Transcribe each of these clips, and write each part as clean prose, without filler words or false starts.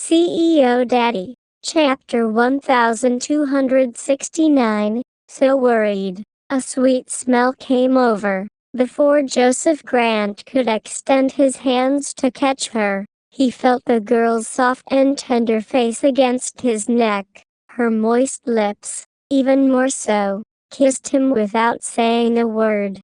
CEO Daddy. Chapter 1269. So worried. A sweet smell came over. Before Joseph Grant could extend his hands to catch her, he felt the girl's soft and tender face against his neck. Her moist lips, even more so, kissed him without saying a word.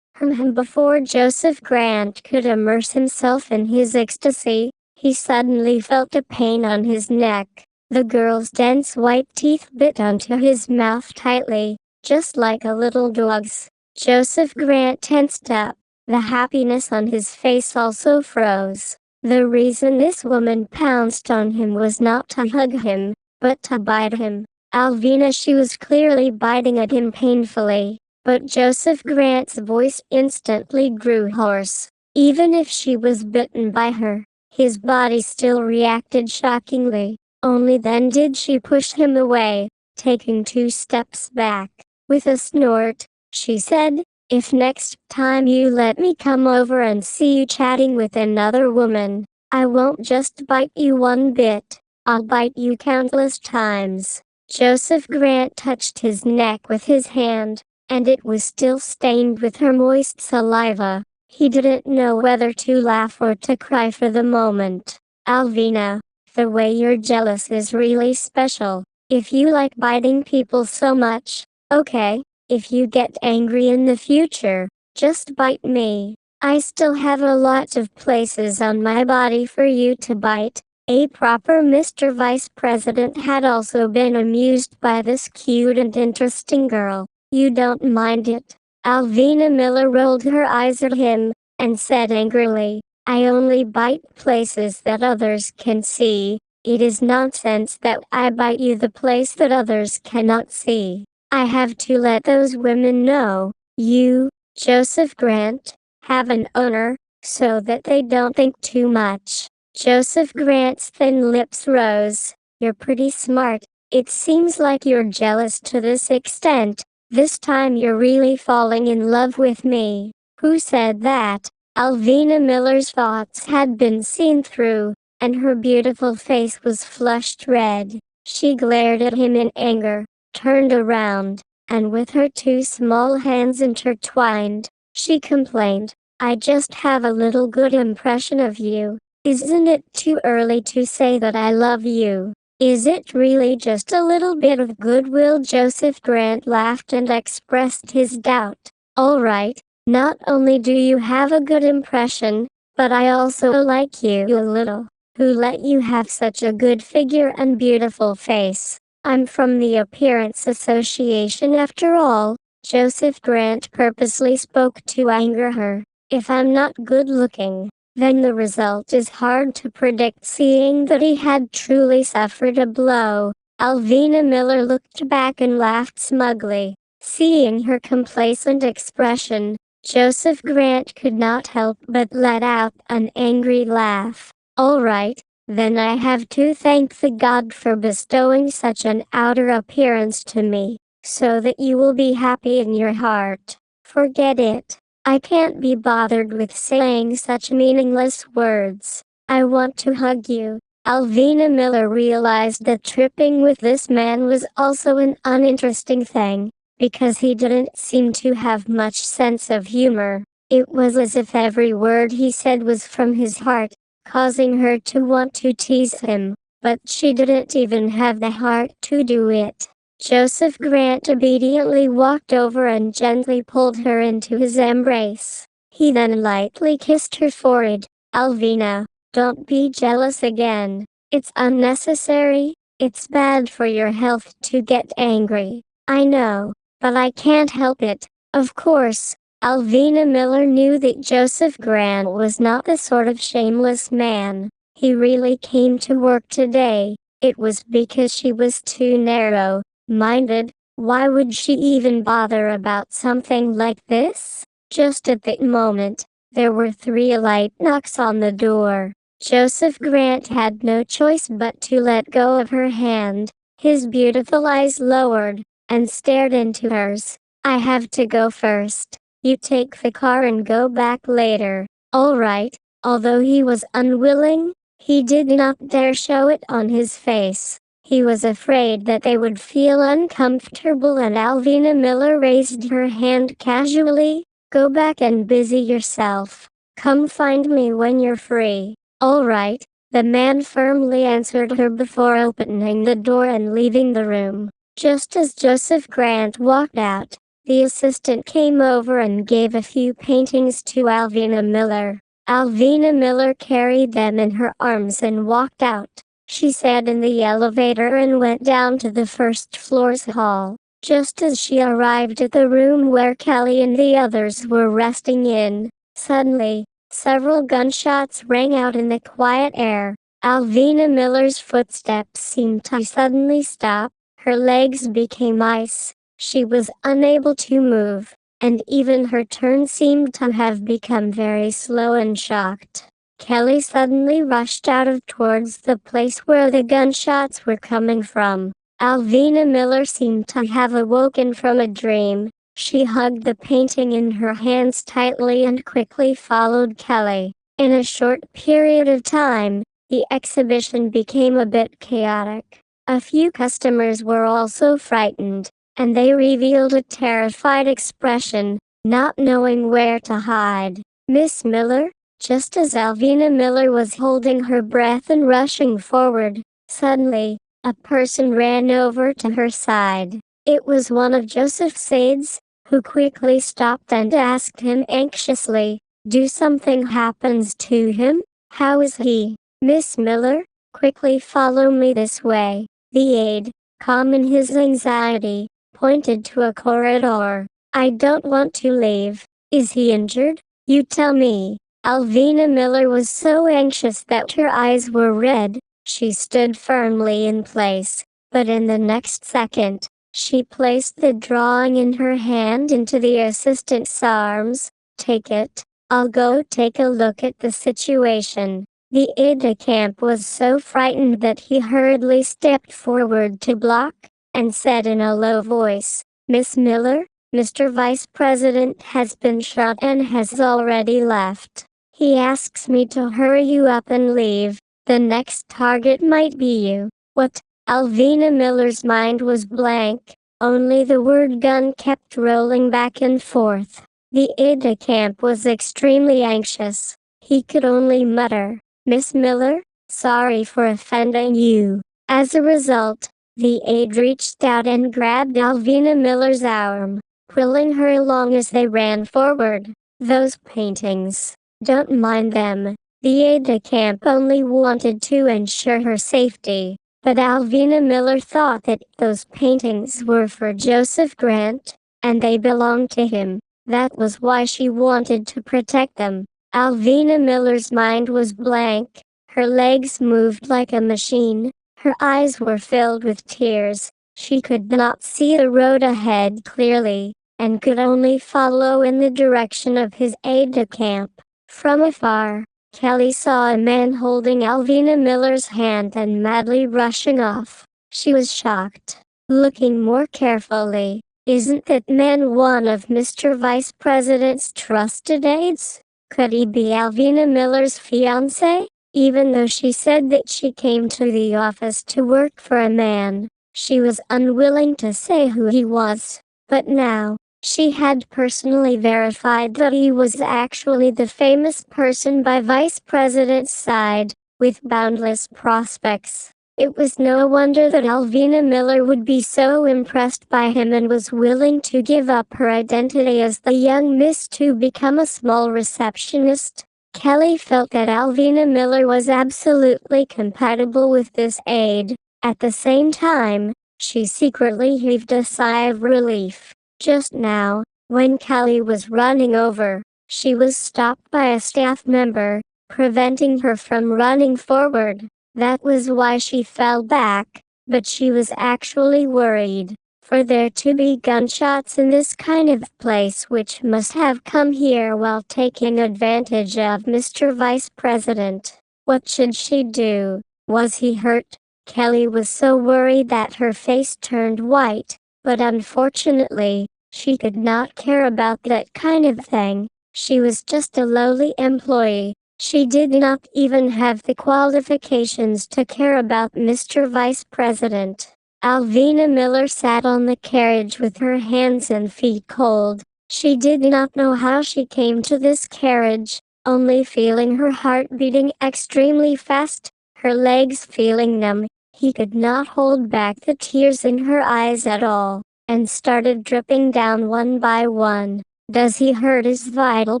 Before Joseph Grant could immerse himself in his ecstasy, he suddenly felt a pain on his neck. The girl's dense white teeth bit onto his mouth tightly, just like a little dog's. Joseph Grant tensed up. The happiness on his face also froze. The reason this woman pounced on him was not to hug him, but to bite him. Alvina, she was clearly biting at him painfully, but Joseph Grant's voice instantly grew hoarse. Even if she was bitten by her, his body still reacted shockingly. Only then did she push him away, taking 2 steps back. With a snort, she said, "If next time you let me come over and see you chatting with another woman, I won't just bite you 1 bit, I'll bite you countless times." Joseph Grant touched his neck with his hand, and it was still stained with her moist saliva. He didn't know whether to laugh or to cry for the moment. "Alvina, the way you're jealous is really special. If you like biting people so much, okay. If you get angry in the future, just bite me. I still have a lot of places on my body for you to bite." A proper Mr. Vice President had also been amused by this cute and interesting girl. "You don't mind it?" Alvina Miller rolled her eyes at him, and said angrily, "I only bite places that others can see. It is nonsense that I bite you the place that others cannot see. I have to let those women know, you, Joseph Grant, have an owner, so that they don't think too much." Joseph Grant's thin lips rose. "You're pretty smart. It seems like you're jealous to this extent. This time you're really falling in love with me." "Who said that?" Alvina Miller's thoughts had been seen through, and her beautiful face was flushed red. She glared at him in anger, turned around, and with her 2 small hands intertwined, she complained, "I just have a little good impression of you. Isn't it too early to say that I love you? Is it really just a little bit of goodwill?" Joseph Grant laughed and expressed his doubt. "All right, not only do you have a good impression, but I also like you a little. Who let you have such a good figure and beautiful face? I'm from the Appearance Association after all." Joseph Grant purposely spoke to anger her. "If I'm not good looking, then the result is hard to predict." Seeing that he had truly suffered a blow, Alvina Miller looked back and laughed smugly. Seeing her complacent expression, Joseph Grant could not help but let out an angry laugh. "All right, then I have to thank the God for bestowing such an outer appearance to me, so that you will be happy in your heart. Forget it. I can't be bothered with saying such meaningless words. I want to hug you." Alvina Miller realized that tripping with this man was also an uninteresting thing, because he didn't seem to have much sense of humor. It was as if every word he said was from his heart, causing her to want to tease him, but she didn't even have the heart to do it. Joseph Grant obediently walked over and gently pulled her into his embrace. He then lightly kissed her forehead. "Alvina, don't be jealous again. It's unnecessary. It's bad for your health to get angry. I know, but I can't help it." Of course, Alvina Miller knew that Joseph Grant was not the sort of shameless man. He really came to work today. It was because she was too narrow-minded. Why would she even bother about something like this? Just at that moment, there were 3 light knocks on the door. Joseph Grant had no choice but to let go of her hand. His beautiful eyes lowered, and stared into hers. "I have to go first. You take the car and go back later." "All right." Although he was unwilling, He did not dare show it on his face. He was afraid that they would feel uncomfortable, and Alvina Miller raised her hand casually. Go back and busy yourself. Come find me when you're free. All right, the man firmly answered her before opening the door and leaving the room. Just as Joseph Grant walked out, the assistant came over and gave a few paintings to Alvina Miller. Alvina Miller carried them in her arms and walked out. She sat in the elevator and went down to the first floor's hall. Just as she arrived at the room where Kelly and the others were resting in, suddenly, several gunshots rang out in the quiet air. Alvina Miller's footsteps seemed to suddenly stop. Her legs became ice. She was unable to move, and even her turn seemed to have become very slow and shocked. Kelly suddenly rushed out of towards the place where the gunshots were coming from. Alvina Miller seemed to have awoken from a dream. She hugged the painting in her hands tightly and quickly followed Kelly. In a short period of time, the exhibition became a bit chaotic. A few customers were also frightened, and they revealed a terrified expression, not knowing where to hide. Miss Miller? Just as Alvina Miller was holding her breath and rushing forward, suddenly, a person ran over to her side. It was one of Joseph's aides, who quickly stopped and asked him anxiously, "Do something happens to him? How is he?" "Miss Miller, quickly follow me this way." The aide, calm in his anxiety, pointed to a corridor. "I don't want to leave. Is he injured? You tell me." Alvina Miller was so anxious that her eyes were red. She stood firmly in place, but in the next second, she placed the drawing in her hand into the assistant's arms. "Take it. I'll go take a look at the situation." The aide-de-camp was so frightened that he hurriedly stepped forward to block, and said in a low voice, "Miss Miller, Mr. Vice President has been shot and has already left. He asks me to hurry you up and leave. The next target might be you." What? Alvina Miller's mind was blank. Only the word gun kept rolling back and forth. The aide-de-camp was extremely anxious. He could only mutter, "Miss Miller, sorry for offending you." As a result, the aide reached out and grabbed Alvina Miller's arm, pulling her along as they ran forward. "Those paintings. Don't mind them." The aide-de-camp only wanted to ensure her safety, but Alvina Miller thought that those paintings were for Joseph Grant, and they belonged to him. That was why she wanted to protect them. Alvina Miller's mind was blank. Her legs moved like a machine. Her eyes were filled with tears. She could not see the road ahead clearly, and could only follow in the direction of his aide-de-camp. From afar, Kelly saw a man holding Alvina Miller's hand and madly rushing off. She was shocked. Looking more carefully, isn't that man one of Mr. Vice President's trusted aides? Could he be Alvina Miller's fiancé? Even though she said that she came to the office to work for a man, she was unwilling to say who he was. But now, she had personally verified that he was actually the famous person by Vice President's side, with boundless prospects. It was no wonder that Alvina Miller would be so impressed by him and was willing to give up her identity as the young miss to become a small receptionist. Kelly felt that Alvina Miller was absolutely compatible with this aide. At the same time, she secretly heaved a sigh of relief. Just now, when Kelly was running over, she was stopped by a staff member, preventing her from running forward. That was why she fell back, but she was actually worried. For there to be gunshots in this kind of place, which must have come here while taking advantage of Mr. Vice President. What should she do? Was he hurt? Kelly was so worried that her face turned white, but unfortunately, she could not care about that kind of thing. She was just a lowly employee. She did not even have the qualifications to care about Mr. Vice President. Alvina Miller sat on the carriage with her hands and feet cold. She did not know how she came to this carriage, only feeling her heart beating extremely fast, her legs feeling numb. He could not hold back the tears in her eyes at all, and started dripping down one by one. Does he hurt his vital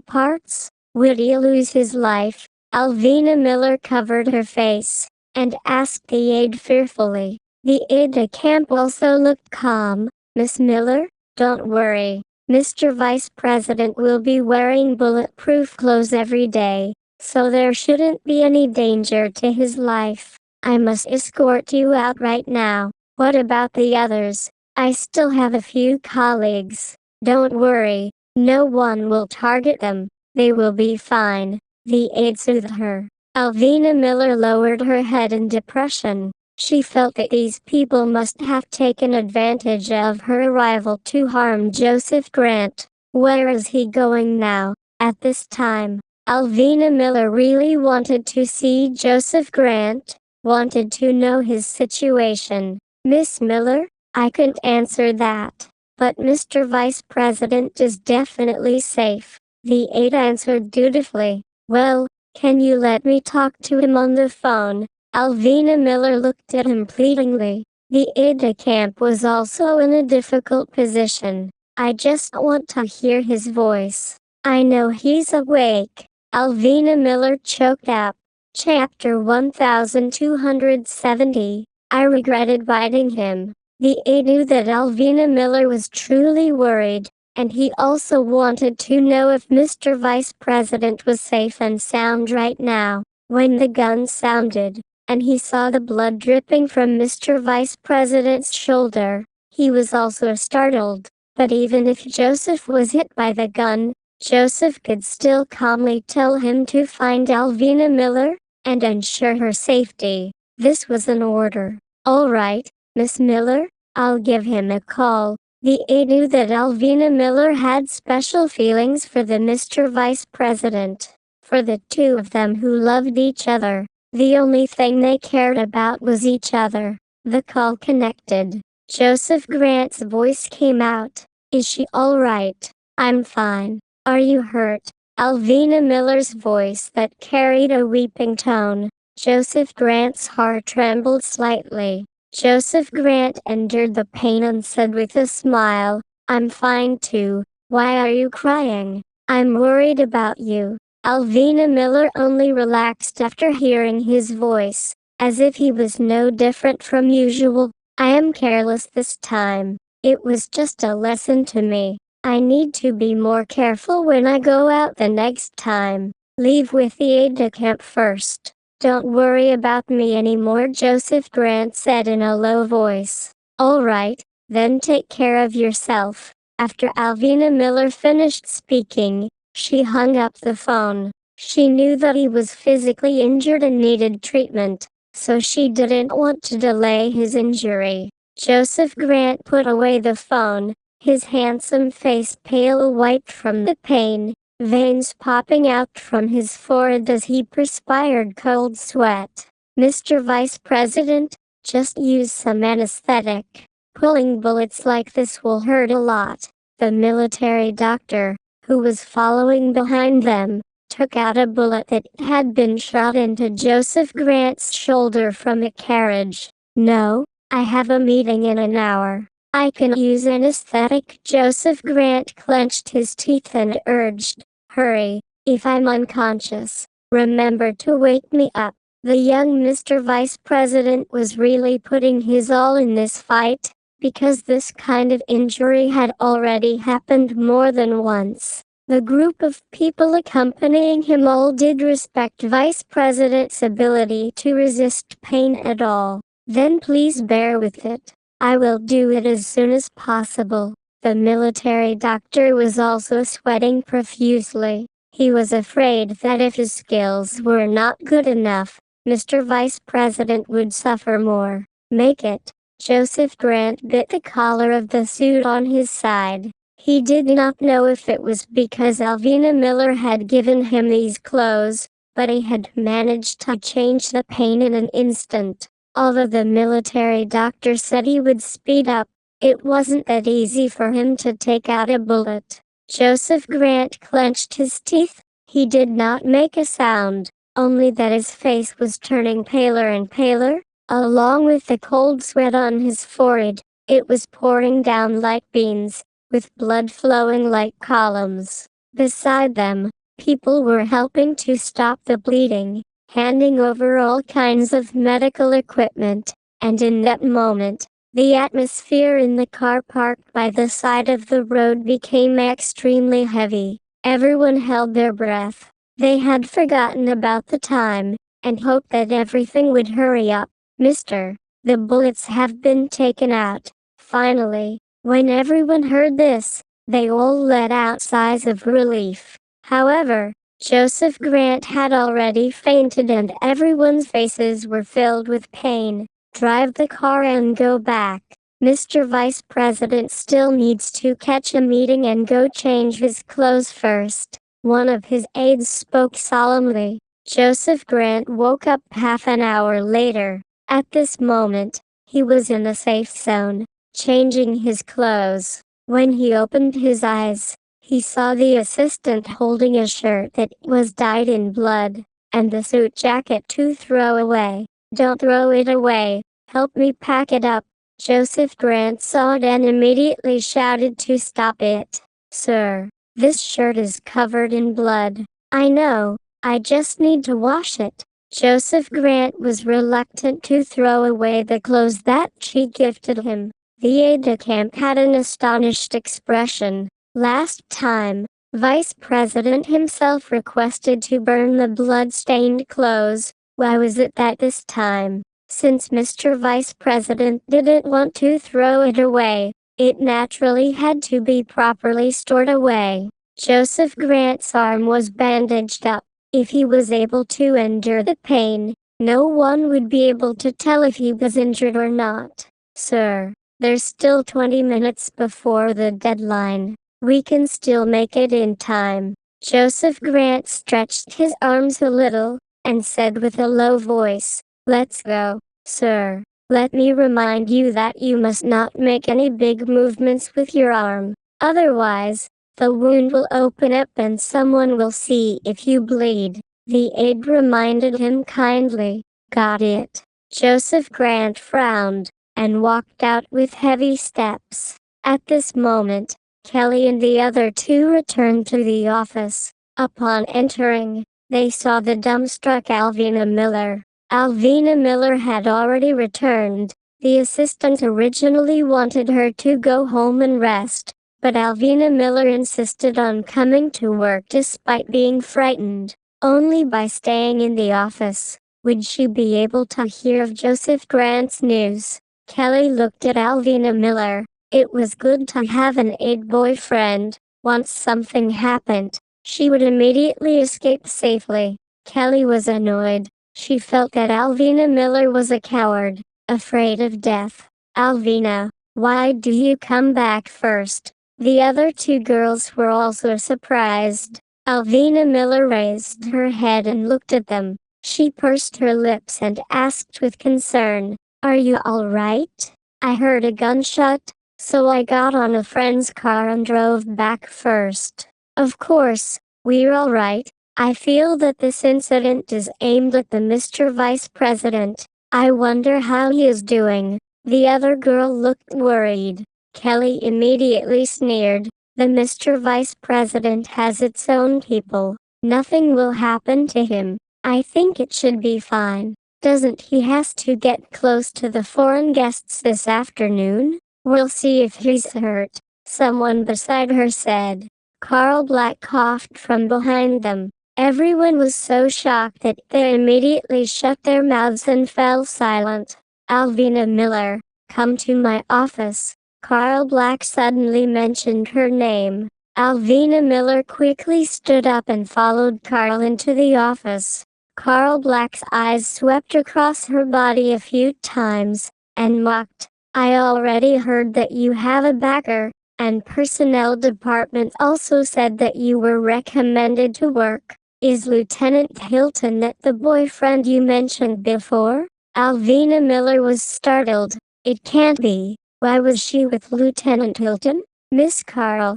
parts? Would he lose his life? Alvina Miller covered her face, and asked the aide fearfully. The aide-de-camp also looked calm. Miss Miller, don't worry. Mr. Vice President will be wearing bulletproof clothes every day, so there shouldn't be any danger to his life. I must escort you out right now. What about the others? I still have a few colleagues. Don't worry, no one will target them. They will be fine. The aide soothed her. Alvina Miller lowered her head in depression. She felt that these people must have taken advantage of her arrival to harm Joseph Grant. Where is he going now? At this time, Alvina Miller really wanted to see Joseph Grant, wanted to know his situation. Miss Miller, I can't answer that. But Mr. Vice President is definitely safe. The aide answered dutifully. Well, can you let me talk to him on the phone? Alvina Miller looked at him pleadingly. The aide-de-camp was also in a difficult position. I just want to hear his voice. I know he's awake. Alvina Miller choked up. Chapter 1270. I regretted biting him. The aide knew that Alvina Miller was truly worried, and he also wanted to know if Mr. Vice President was safe and sound right now. When the gun sounded, and he saw the blood dripping from Mr. Vice President's shoulder, he was also startled. But even if Joseph was hit by the gun, Joseph could still calmly tell him to find Alvina Miller, and ensure her safety. This was an order. All right, Miss Miller, I'll give him a call. The aide knew that Alvina Miller had special feelings for the Mr. Vice President. For the two of them who loved each other, the only thing they cared about was each other. The call connected. Joseph Grant's voice came out. Is she all right? I'm fine. Are you hurt? Alvina Miller's voice that carried a weeping tone. Joseph Grant's heart trembled slightly. Joseph Grant endured the pain and said with a smile, I'm fine too. Why are you crying? I'm worried about you. Alvina Miller only relaxed after hearing his voice, as if he was no different from usual. I am careless this time. It was just a lesson to me. I need to be more careful when I go out the next time. Leave with the aide-de-camp first. Don't worry about me anymore, Joseph Grant said in a low voice. All right, then take care of yourself. After Alvina Miller finished speaking, she hung up the phone. She knew that he was physically injured and needed treatment, so she didn't want to delay his injury. Joseph Grant put away the phone, his handsome face pale white from the pain, veins popping out from his forehead as he perspired cold sweat. Mr. Vice President, just use some anesthetic. Pulling bullets like this will hurt a lot. The military doctor, who was following behind them, took out a bullet that had been shot into Joseph Grant's shoulder from a carriage. No, I have a meeting in an hour. I can use anesthetic. Joseph Grant clenched his teeth and urged, hurry, if I'm unconscious, remember to wake me up. The young Mr. Vice President was really putting his all in this fight, because this kind of injury had already happened more than once. The group of people accompanying him all did respect Vice President's ability to resist pain at all. Then please bear with it. I will do it as soon as possible. The military doctor was also sweating profusely. He was afraid that if his skills were not good enough, Mr. Vice President would suffer more. Make it. Joseph Grant bit the collar of the suit on his side. He did not know if it was because Alvina Miller had given him these clothes, but he had managed to change the pain in an instant. Although the military doctor said he would speed up, it wasn't that easy for him to take out a bullet. Joseph Grant clenched his teeth. He did not make a sound, only that his face was turning paler and paler, along with the cold sweat on his forehead. It was pouring down like beans, with blood flowing like columns. Beside them, people were helping to stop the bleeding, handing over all kinds of medical equipment, and in that moment, the atmosphere in the car parked by the side of the road became extremely heavy. Everyone held their breath. They had forgotten about the time, and hoped that everything would hurry up. Mister, the bullets have been taken out. Finally, when everyone heard this, they all let out sighs of relief. However, Joseph Grant had already fainted and everyone's faces were filled with pain. Drive the car and go back. Mr. Vice President still needs to catch a meeting and go change his clothes first. One of his aides spoke solemnly. Joseph Grant woke up half an hour later. At this moment, he was in a safe zone, changing his clothes. When he opened his eyes, he saw the assistant holding a shirt that was dyed in blood, and the suit jacket to throw away. Don't throw it away, help me pack it up. Joseph Grant saw it and immediately shouted to stop it. Sir, this shirt is covered in blood. I know, I just need to wash it. Joseph Grant was reluctant to throw away the clothes that she gifted him. The aide-de-camp had an astonished expression. Last time, Vice President himself requested to burn the blood-stained clothes. Why was it that this time, since Mr. Vice President didn't want to throw it away, it naturally had to be properly stored away? Joseph Grant's arm was bandaged up. If he was able to endure the pain, no one would be able to tell if he was injured or not. Sir, there's still 20 minutes before the deadline. We can still make it in time. Joseph Grant stretched his arms a little, and said with a low voice, Let's go, sir. Let me remind you that you must not make any big movements with your arm. Otherwise, the wound will open up and someone will see if you bleed. The aide reminded him kindly. Got it. Joseph Grant frowned, and walked out with heavy steps. At this moment, Kelly and the other two returned to the office. Upon entering, they saw the dumbstruck Alvina Miller. Alvina Miller had already returned. The assistant originally wanted her to go home and rest, but Alvina Miller insisted on coming to work despite being frightened. Only by staying in the office would she be able to hear of Joseph Grant's news. Kelly looked at Alvina Miller. It was good to have an aide boyfriend. Once something happened, she would immediately escape safely. Kelly was annoyed. She felt that Alvina Miller was a coward, afraid of death. Alvina, why do you come back first? The other two girls were also surprised. Alvina Miller raised her head and looked at them. She pursed her lips and asked with concern, Are you all right? I heard a gunshot, so I got on a friend's car and drove back first. Of course, we're all right. I feel that this incident is aimed at the Mr. Vice President. I wonder how he is doing. The other girl looked worried. Kelly immediately sneered. The Mr. Vice President has its own people. Nothing will happen to him. I think it should be fine. Doesn't he has to get close to the foreign guests this afternoon? We'll see if he's hurt. Someone beside her said. Carl Black coughed from behind them. Everyone was so shocked that they immediately shut their mouths and fell silent. Alvina Miller, come to my office. Carl Black suddenly mentioned her name. Alvina Miller quickly stood up and followed Carl into the office. Carl Black's eyes swept across her body a few times, and mocked. I already heard that you have a backer, and personnel department also said that you were recommended to work. Is Lieutenant Hilton that the boyfriend you mentioned before? Alvina Miller was startled. It can't be. Why was she with Lieutenant Hilton? Miss Carl,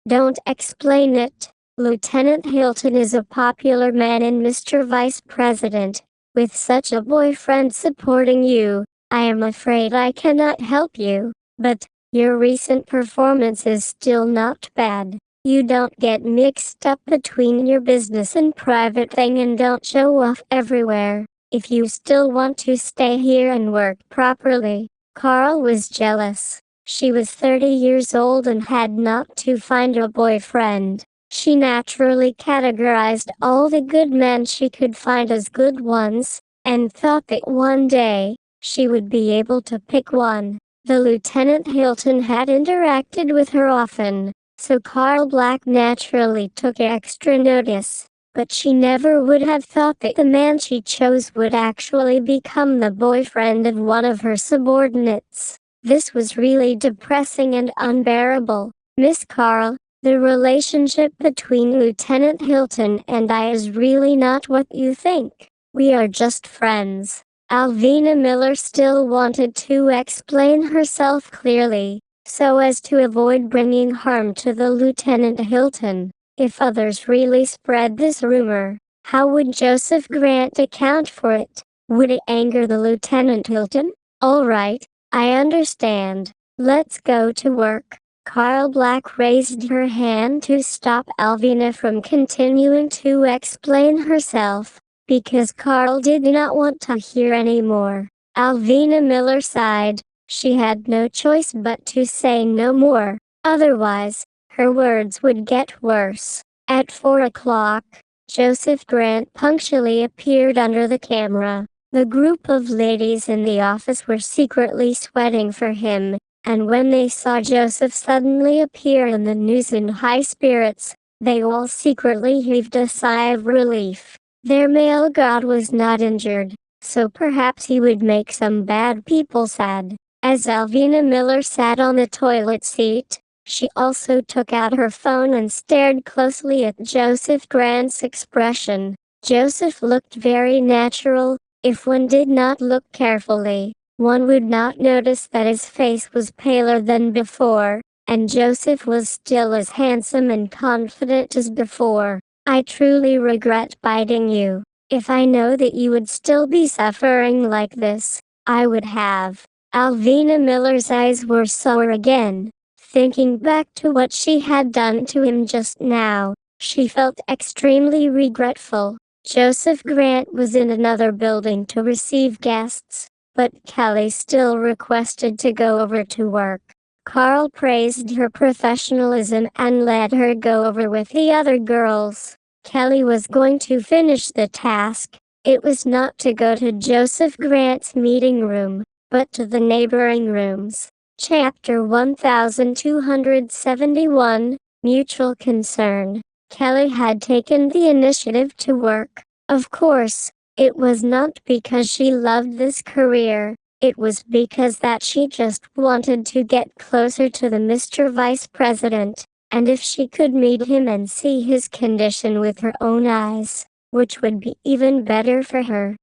don't explain it. Lieutenant Hilton is a popular man and Mr. Vice President. With such a boyfriend supporting you, I am afraid I cannot help you. But your recent performance is still not bad. You don't get mixed up between your business and private thing and don't show off everywhere. If you still want to stay here and work properly. Carl was jealous. She was 30 years old and had not to find a boyfriend. She naturally categorized all the good men she could find as good ones, and thought that one day, she would be able to pick one. The Lieutenant Hilton had interacted with her often, so Carl Black naturally took extra notice. But she never would have thought that the man she chose would actually become the boyfriend of one of her subordinates. This was really depressing and unbearable. Miss Carl, the relationship between Lieutenant Hilton and I is really not what you think. We are just friends. Alvina Miller still wanted to explain herself clearly, so as to avoid bringing harm to the Lieutenant Hilton. If others really spread this rumor, how would Joseph Grant account for it? Would it anger the Lieutenant Hilton? All right, I understand. Let's go to work. Carl Black raised her hand to stop Alvina from continuing to explain herself, because Carl did not want to hear any more. Alvina Miller sighed. She had no choice but to say no more. Otherwise, her words would get worse. At 4 o'clock, Joseph Grant punctually appeared under the camera. The group of ladies in the office were secretly sweating for him, and when they saw Joseph suddenly appear in the news in high spirits, they all secretly heaved a sigh of relief. Their male god was not injured, so perhaps he would make some bad people sad. As Alvina Miller sat on the toilet seat, she also took out her phone and stared closely at Joseph Grant's expression. Joseph looked very natural. If one did not look carefully, one would not notice that his face was paler than before, and Joseph was still as handsome and confident as before. I truly regret biting you. If I know that you would still be suffering like this, I would have. Alvina Miller's eyes were sour again. Thinking back to what she had done to him just now, she felt extremely regretful. Joseph Grant was in another building to receive guests, but Kelly still requested to go over to work. Carl praised her professionalism and let her go over with the other girls. Kelly was going to finish the task. It was not to go to Joseph Grant's meeting room, but to the neighboring rooms. Chapter 1271, Mutual Concern. Kelly had taken the initiative to work. Of course, it was not because she loved this career. It was because that she just wanted to get closer to the Mr. Vice President, and if she could meet him and see his condition with her own eyes, which would be even better for her.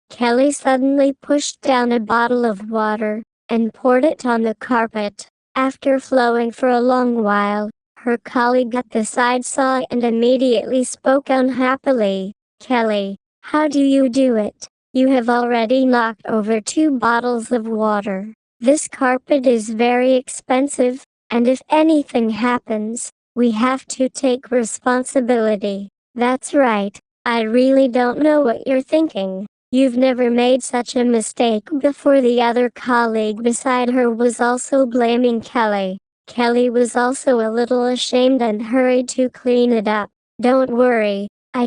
Kelly suddenly pushed down a bottle of water and poured it on the carpet. After flowing for a long while, her colleague at the side saw it and immediately spoke unhappily. Kelly, how do you do it? You have already knocked over 2 bottles of water. This carpet is very expensive, and if anything happens, we have to take responsibility. That's right. I really don't know what you're thinking. You've never made such a mistake before. The other colleague beside her was also blaming Kelly. Kelly was also a little ashamed and hurried to clean it up. Don't worry. I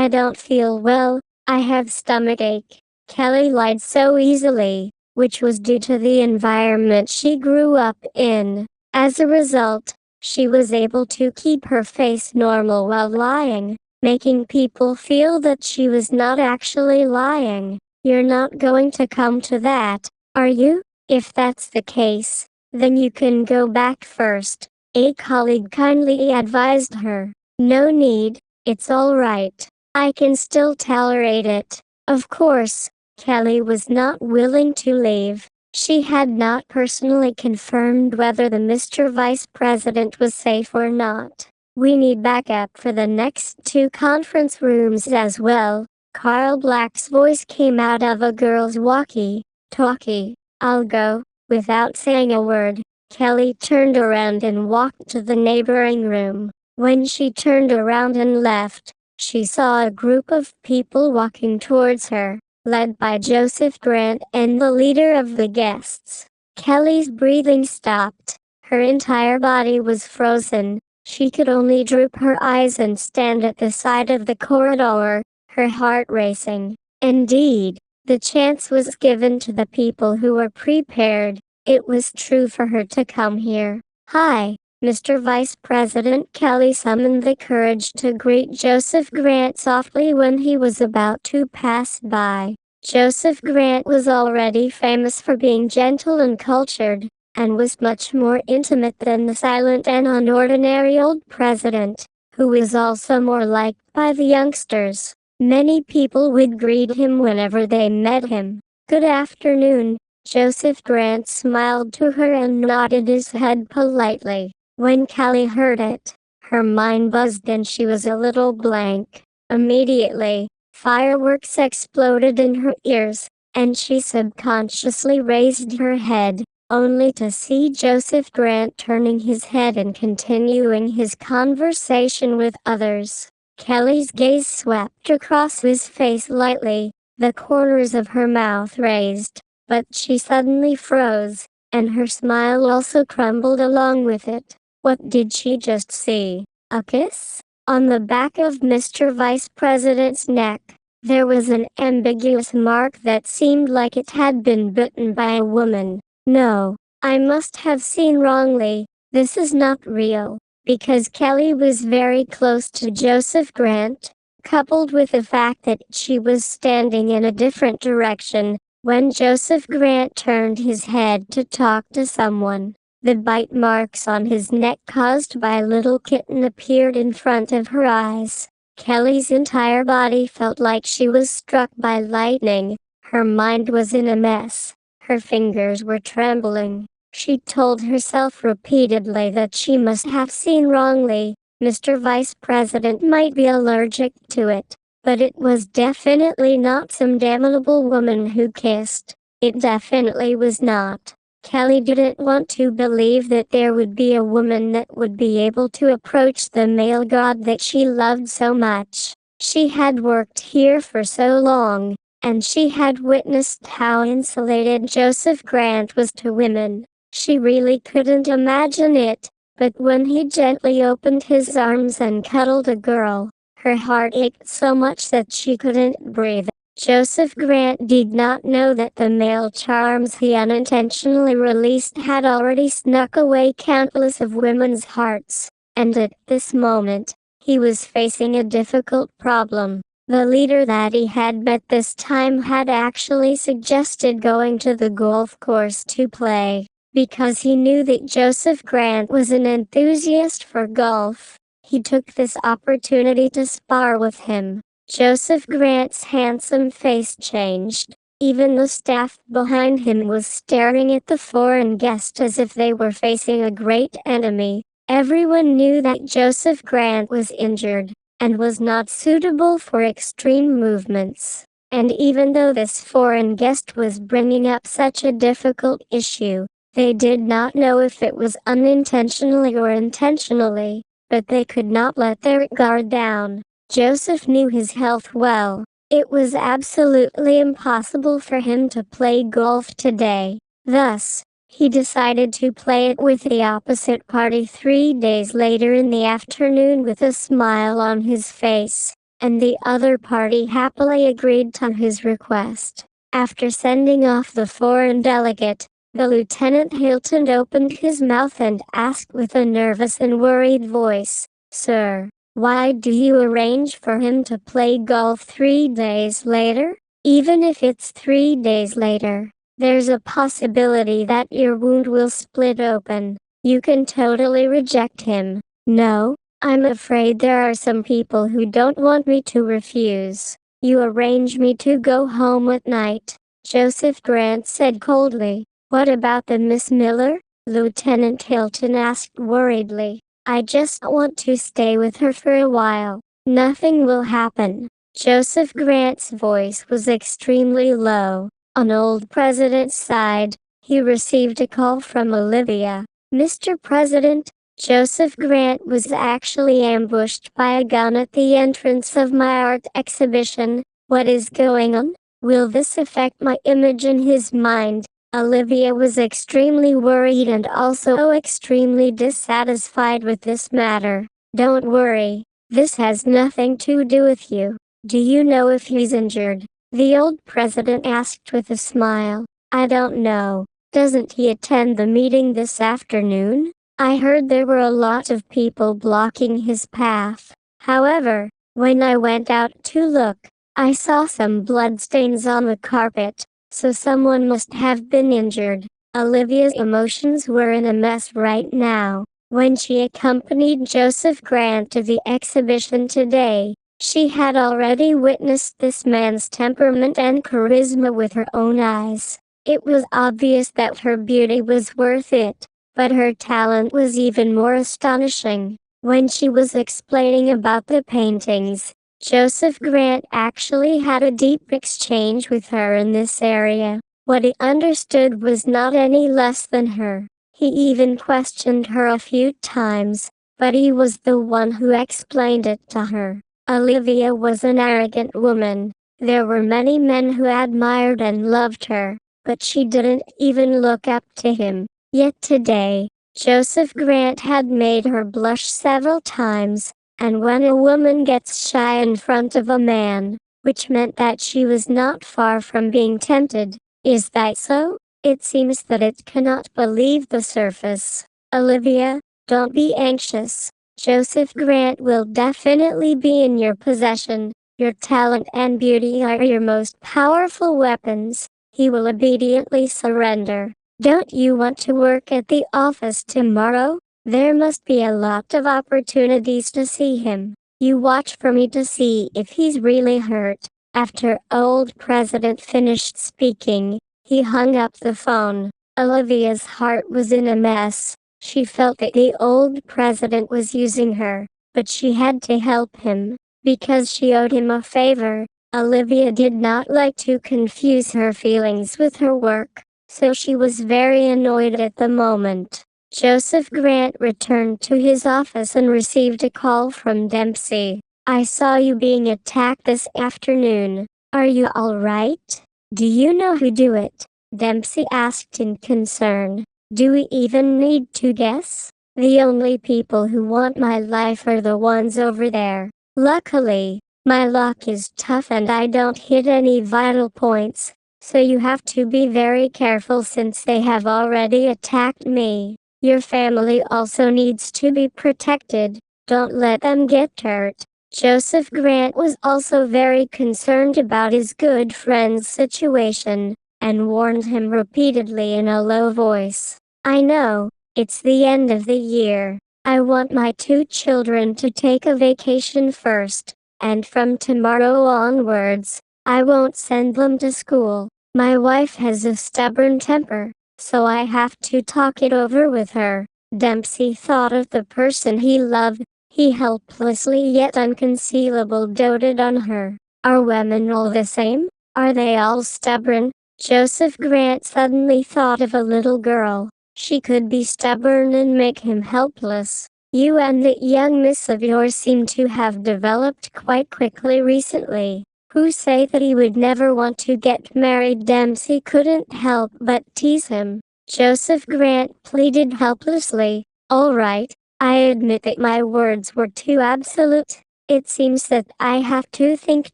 don't feel well. I have stomachache. Kelly lied so easily, which was due to the environment she grew up in. As a result, she was able to keep her face normal while lying, making people feel that she was not actually lying. You're not going to come to that, are you? If that's the case, then you can go back first, a colleague kindly advised her. No need, It's all right. I can still tolerate it. Of course, Kelly was not willing to leave. She had not personally confirmed whether the Mr. Vice President was safe or not. We need backup for the next two conference rooms as well. Carl Black's voice came out of a girl's walkie-talkie. I'll go. Without saying a word, Kelly turned around and walked to the neighboring room. When she turned around and left, she saw a group of people walking towards her, led by Joseph Grant and the leader of the guests. Kelly's breathing stopped. Her entire body was frozen. She could only droop her eyes and stand at the side of the corridor, her heart racing. Indeed, the chance was given to the people who were prepared. It was true for her to come here. Hi, Mr. Vice President. Kelly summoned the courage to greet Joseph Grant softly when he was about to pass by. Joseph Grant was already famous for being gentle and cultured, and was much more intimate than the silent and unordinary old president, who was also more liked by the youngsters. Many people would greet him whenever they met him. Good afternoon. Joseph Grant smiled to her and nodded his head politely. When Kelly heard it, her mind buzzed and she was a little blank. Immediately, fireworks exploded in her ears, and she subconsciously raised her head, only to see Joseph Grant turning his head and continuing his conversation with others. Kelly's gaze swept across his face lightly, the corners of her mouth raised, but she suddenly froze, and her smile also crumbled along with it. What did she just see? A kiss? On the back of Mr. Vice President's neck, there was an ambiguous mark that seemed like it had been bitten by a woman. No, I must have seen wrongly. This is not real. Because Kelly was very close to Joseph Grant, coupled with the fact that she was standing in a different direction when Joseph Grant turned his head to talk to someone. The bite marks on his neck caused by a little kitten appeared in front of her eyes. Kelly's entire body felt like she was struck by lightning. Her mind was in a mess. Her fingers were trembling. She told herself repeatedly that she must have seen wrongly. Mr. Vice President might be allergic to it, but it was definitely not some damnable woman who kissed. It definitely was not. Kelly didn't want to believe that there would be a woman that would be able to approach the male god that she loved so much. She had worked here for so long, and she had witnessed how insulated Joseph Grant was to women. She really couldn't imagine it, but when he gently opened his arms and cuddled a girl, her heart ached so much that she couldn't breathe. Joseph Grant did not know that the male charms he unintentionally released had already snuck away countless of women's hearts, and at this moment, he was facing a difficult problem. The leader that he had met this time had actually suggested going to the golf course to play. Because he knew that Joseph Grant was an enthusiast for golf, he took this opportunity to spar with him. Joseph Grant's handsome face changed. Even the staff behind him was staring at the foreign guest as if they were facing a great enemy. Everyone knew that Joseph Grant was injured, and was not suitable for extreme movements. And even though this foreign guest was bringing up such a difficult issue, they did not know if it was unintentionally or intentionally, but they could not let their guard down. Joseph knew his health well. It was absolutely impossible for him to play golf today. Thus, he decided to play it with the opposite party 3 days later in the afternoon with a smile on his face, and the other party happily agreed to his request. After sending off the foreign delegate, the Lieutenant Hilton opened his mouth and asked with a nervous and worried voice, "Sir, why do you arrange for him to play golf 3 days later? Even if it's 3 days later, there's a possibility that your wound will split open. You can totally reject him." "No, I'm afraid there are some people who don't want me to refuse. You arrange me to go home at night, Joseph Grant said coldly. What about the Miss Miller? Lieutenant Hilton asked worriedly. I just want to stay with her for a while. Nothing will happen. Joseph Grant's voice was extremely low. On old President's side, he received a call from Olivia. Mr. President, Joseph Grant was actually ambushed by a gun at the entrance of my art exhibition. What is going on? Will this affect my image in his mind? Olivia was extremely worried and also extremely dissatisfied with this matter. Don't worry. This has nothing to do with you. Do you know if he's injured? The old president asked with a smile. I don't know. Doesn't he attend the meeting this afternoon? I heard there were a lot of people blocking his path. However, when I went out to look, I saw some bloodstains on the carpet, so someone must have been injured. Olivia's emotions were in a mess right now. When she accompanied Joseph Grant to the exhibition today, she had already witnessed this man's temperament and charisma with her own eyes. It was obvious that her beauty was worth it, but her talent was even more astonishing. When she was explaining about the paintings, Joseph Grant actually had a deep exchange with her in this area. What he understood was not any less than her. He even questioned her a few times, but he was the one who explained it to her. Olivia was an arrogant woman. There were many men who admired and loved her, but she didn't even look up to him. Yet today, Joseph Grant had made her blush several times, and when a woman gets shy in front of a man, which meant that she was not far from being tempted. Is that so? It seems that it cannot believe the surface. Olivia, don't be anxious. Joseph Grant will definitely be in your possession. Your talent and beauty are your most powerful weapons. He will obediently surrender. Don't you want to work at the office tomorrow? There must be a lot of opportunities to see him. You watch for me to see if he's really hurt. After old President finished speaking, he hung up the phone. Olivia's heart was in a mess. She felt that the old president was using her, but she had to help him, because she owed him a favor. Olivia did not like to confuse her feelings with her work, so she was very annoyed at the moment. Joseph Grant returned to his office and received a call from Dempsey. I saw you being attacked this afternoon. Are you all right? Do you know who did it? Dempsey asked in concern. Do we even need to guess? The only people who want my life are the ones over there. Luckily, my lock is tough and I don't hit any vital points, so you have to be very careful since they have already attacked me. Your family also needs to be protected. Don't let them get hurt. Joseph Grant was also very concerned about his good friend's situation, and warned him repeatedly in a low voice. I know, it's the end of the year. I want my 2 children to take a vacation first, and from tomorrow onwards, I won't send them to school. My wife has a stubborn temper, so I have to talk it over with her. Dempsey thought of the person he loved. He helplessly yet unconcealable doted on her. Are women all the same? Are they all stubborn? Joseph Grant suddenly thought of a little girl. She could be stubborn and make him helpless. You and that young miss of yours seem to have developed quite quickly recently. Who say that he would never want to get married? Dempsey couldn't help but tease him. Joseph Grant pleaded helplessly. All right. I admit that my words were too absolute. It seems that I have to think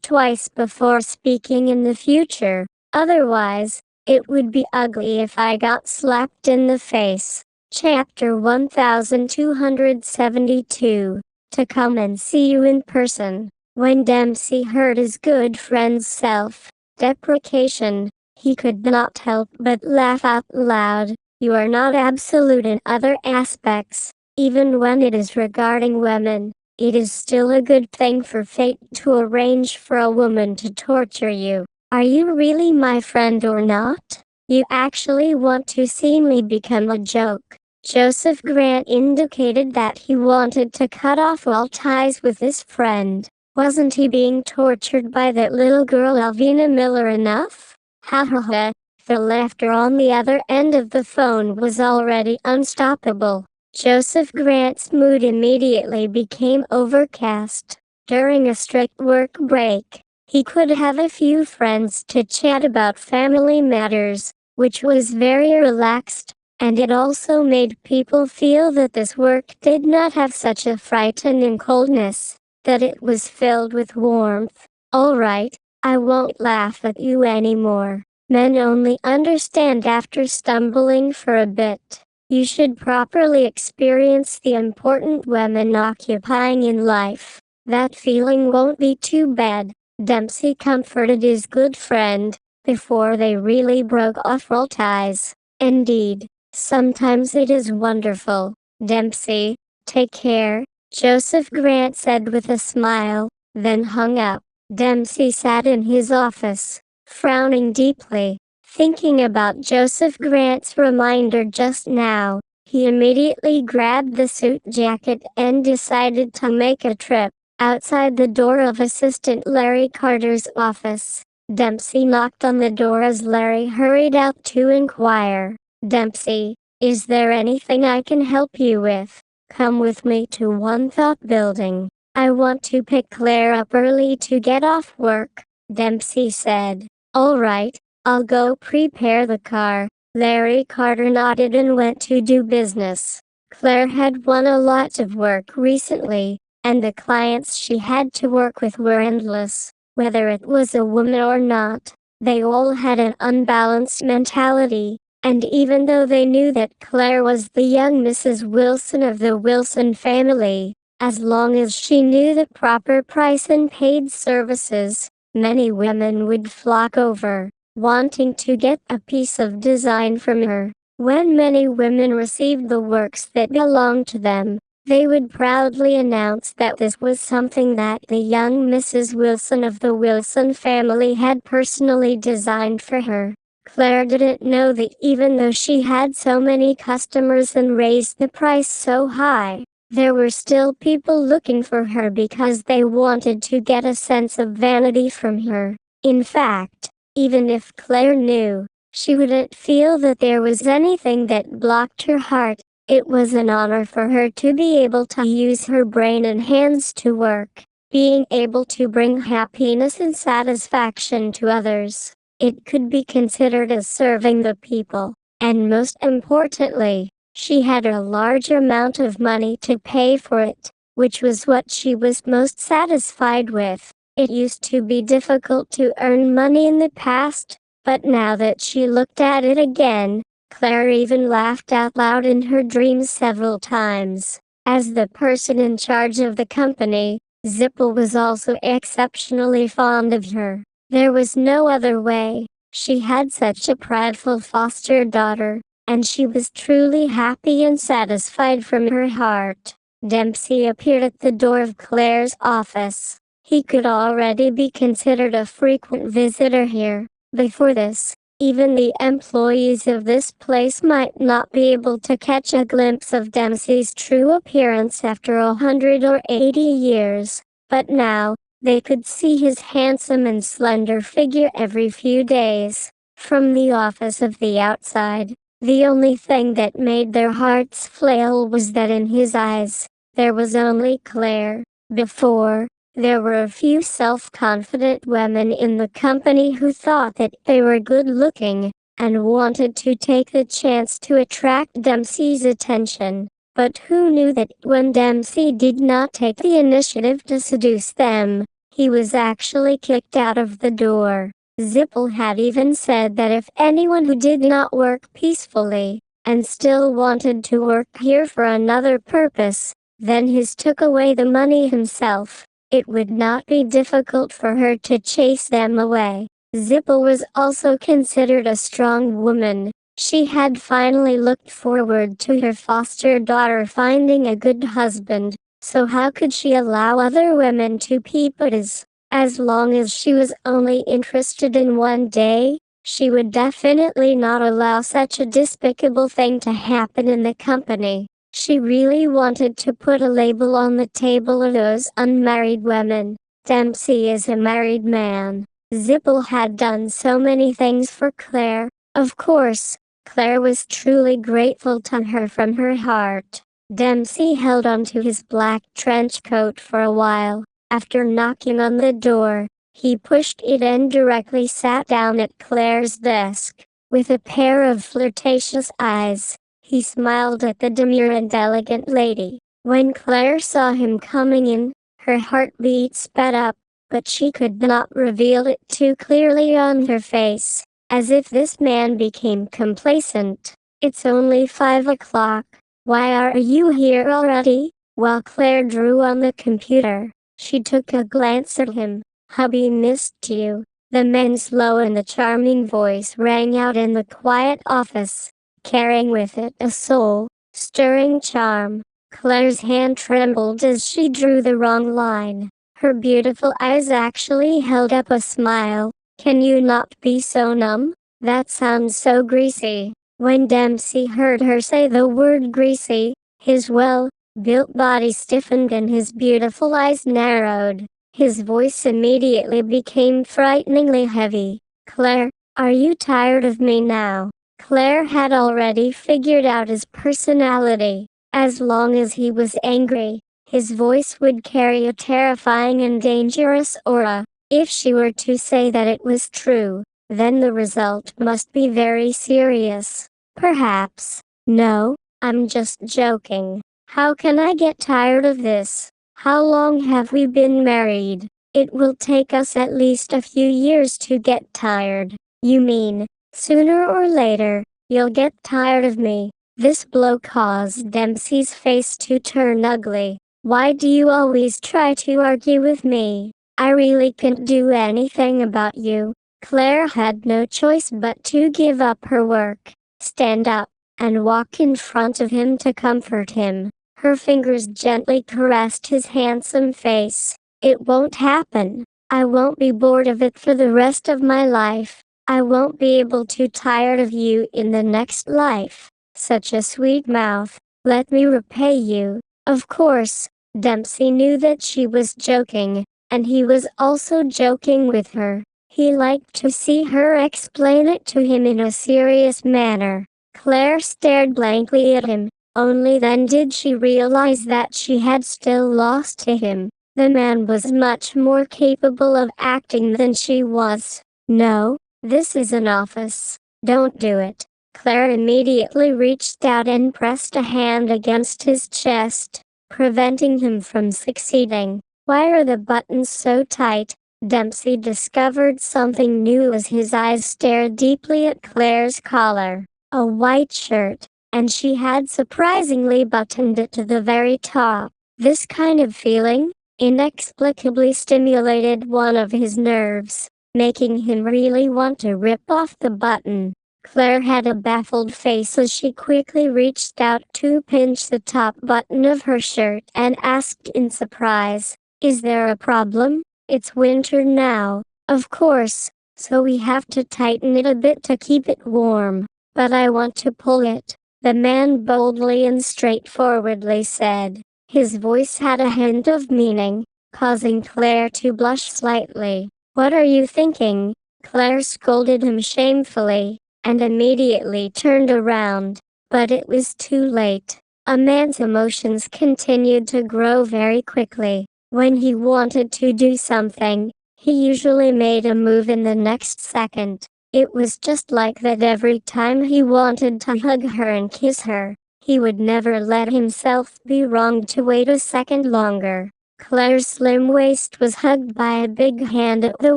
twice before speaking in the future. Otherwise, it would be ugly if I got slapped in the face. Chapter 1272. To come and see you in person. When Dempsey heard his good friend's self-deprecation, he could not help but laugh out loud. You are not absolute in other aspects. Even when it is regarding women, it is still a good thing for fate to arrange for a woman to torture you. Are you really my friend or not? You actually want to see me become a joke." Joseph Grant indicated that he wanted to cut off all ties with his friend. Wasn't he being tortured by that little girl Elvina Miller enough? Ha ha ha. The laughter on the other end of the phone was already unstoppable. Joseph Grant's mood immediately became overcast. During a strict work break, he could have a few friends to chat about family matters, which was very relaxed, and it also made people feel that this work did not have such a frightening coldness, that it was filled with warmth. "All right, I won't laugh at you anymore. Men only understand after stumbling for a bit. You should properly experience the important women occupying in life. That feeling won't be too bad," Dempsey comforted his good friend, before they really broke off all ties. "Indeed, sometimes it is wonderful, Dempsey. Take care," Joseph Grant said with a smile, then hung up. Dempsey sat in his office, frowning deeply, thinking about Joseph Grant's reminder just now. He immediately grabbed the suit jacket and decided to make a trip. Outside the door of Assistant Larry Carter's office, Dempsey knocked on the door as Larry hurried out to inquire. "Dempsey, is there anything I can help you with? Come with me to One Thought Building. I want to pick Claire up early to get off work," Dempsey said. "All right, I'll go prepare the car." Larry Carter nodded and went to do business. Claire had won a lot of work recently, and the clients she had to work with were endless. Whether it was a woman or not, they all had an unbalanced mentality, and even though they knew that Claire was the young Mrs. Wilson of the Wilson family, as long as she knew the proper price and paid services, many women would flock over, wanting to get a piece of design from her. When many women received the works that belonged to them, they would proudly announce that this was something that the young Mrs. Wilson of the Wilson family had personally designed for her. Claire didn't know that even though she had so many customers and raised the price so high, there were still people looking for her because they wanted to get a sense of vanity from her. In fact, even if Claire knew, she wouldn't feel that there was anything that blocked her heart. It was an honor for her to be able to use her brain and hands to work, being able to bring happiness and satisfaction to others. It could be considered as serving the people, and most importantly, she had a large amount of money to pay for it, which was what she was most satisfied with. It used to be difficult to earn money in the past, but now that she looked at it again, Claire even laughed out loud in her dreams several times. As the person in charge of the company, Zipple was also exceptionally fond of her. There was no other way. She had such a prideful foster daughter, and she was truly happy and satisfied from her heart. Dempsey appeared at the door of Claire's office. He could already be considered a frequent visitor here. Before this, even the employees of this place might not be able to catch a glimpse of Dempsey's true appearance after 180 years, but now, they could see his handsome and slender figure every few days. From the office of the outside, the only thing that made their hearts flail was that in his eyes, there was only Claire. Before, there were a few self-confident women in the company who thought that they were good-looking, and wanted to take the chance to attract Dempsey's attention. But who knew that when Dempsey did not take the initiative to seduce them, he was actually kicked out of the door. Zipple had even said that if anyone who did not work peacefully, and still wanted to work here for another purpose, then he took away the money himself, it would not be difficult for her to chase them away. Zipple was also considered a strong woman. She had finally looked forward to her foster daughter finding a good husband, so how could she allow other women to peep at his? As long as she was only interested in one day, she would definitely not allow such a despicable thing to happen in the company. She really wanted to put a label on the table of those unmarried women. Dempsey is a married man. Zipple had done so many things for Claire. Of course, Claire was truly grateful to her from her heart. Dempsey held onto his black trench coat for a while. After knocking on the door, he pushed it and directly sat down at Claire's desk. With a pair of flirtatious eyes, he smiled at the demure and elegant lady. When Claire saw him coming in, her heartbeat sped up, but she could not reveal it too clearly on her face. As if this man became complacent. "It's only 5 o'clock. Why are you here already?" While Claire drew on the computer, she took a glance at him. "Hubby missed you." The man's low and the charming voice rang out in the quiet office, carrying with it a soul-stirring charm. Claire's hand trembled as she drew the wrong line. Her beautiful eyes actually held up a smile. "Can you not be so numb? That sounds so greasy." When Dempsey heard her say the word greasy, his well-built body stiffened and his beautiful eyes narrowed. His voice immediately became frighteningly heavy. "Claire, are you tired of me now?" Claire had already figured out his personality. As long as he was angry, his voice would carry a terrifying and dangerous aura. If she were to say that it was true, then the result must be very serious. "Perhaps." "No, I'm just joking. How can I get tired of this? How long have we been married? It will take us at least a few years to get tired." "You mean, sooner or later, you'll get tired of me?" This blow caused Dempsey's face to turn ugly. "Why do you always try to argue with me? I really can't do anything about you." Claire had no choice but to give up her work, stand up, and walk in front of him to comfort him. Her fingers gently caressed his handsome face. "It won't happen. I won't be bored of it for the rest of my life. I won't be able to tired of you in the next life." Such a sweet mouth. "Let me repay you." Of course, Dempsey knew that she was joking, and he was also joking with her. He liked to see her explain it to him in a serious manner. Claire stared blankly at him. Only then did she realize that she had still lost to him. The man was much more capable of acting than she was. "No, this is an office. Don't do it." Claire immediately reached out and pressed a hand against his chest, preventing him from succeeding. "Why are the buttons so tight?" Dempsey discovered something new as his eyes stared deeply at Claire's collar. A white shirt, and she had surprisingly buttoned it to the very top. This kind of feeling inexplicably stimulated one of his nerves, making him really want to rip off the button. Claire had a baffled face as she quickly reached out to pinch the top button of her shirt and asked in surprise, "Is there a problem? It's winter now, of course, so we have to tighten it a bit to keep it warm. But I want to pull it," the man boldly and straightforwardly said. His voice had a hint of meaning, causing Claire to blush slightly. "What are you thinking?" Claire scolded him shamefully, and immediately turned around. But it was too late. A man's emotions continued to grow very quickly. When he wanted to do something, he usually made a move in the next second. It was just like that every time he wanted to hug her and kiss her. He would never let himself be wronged to wait a second longer. Claire's slim waist was hugged by a big hand at the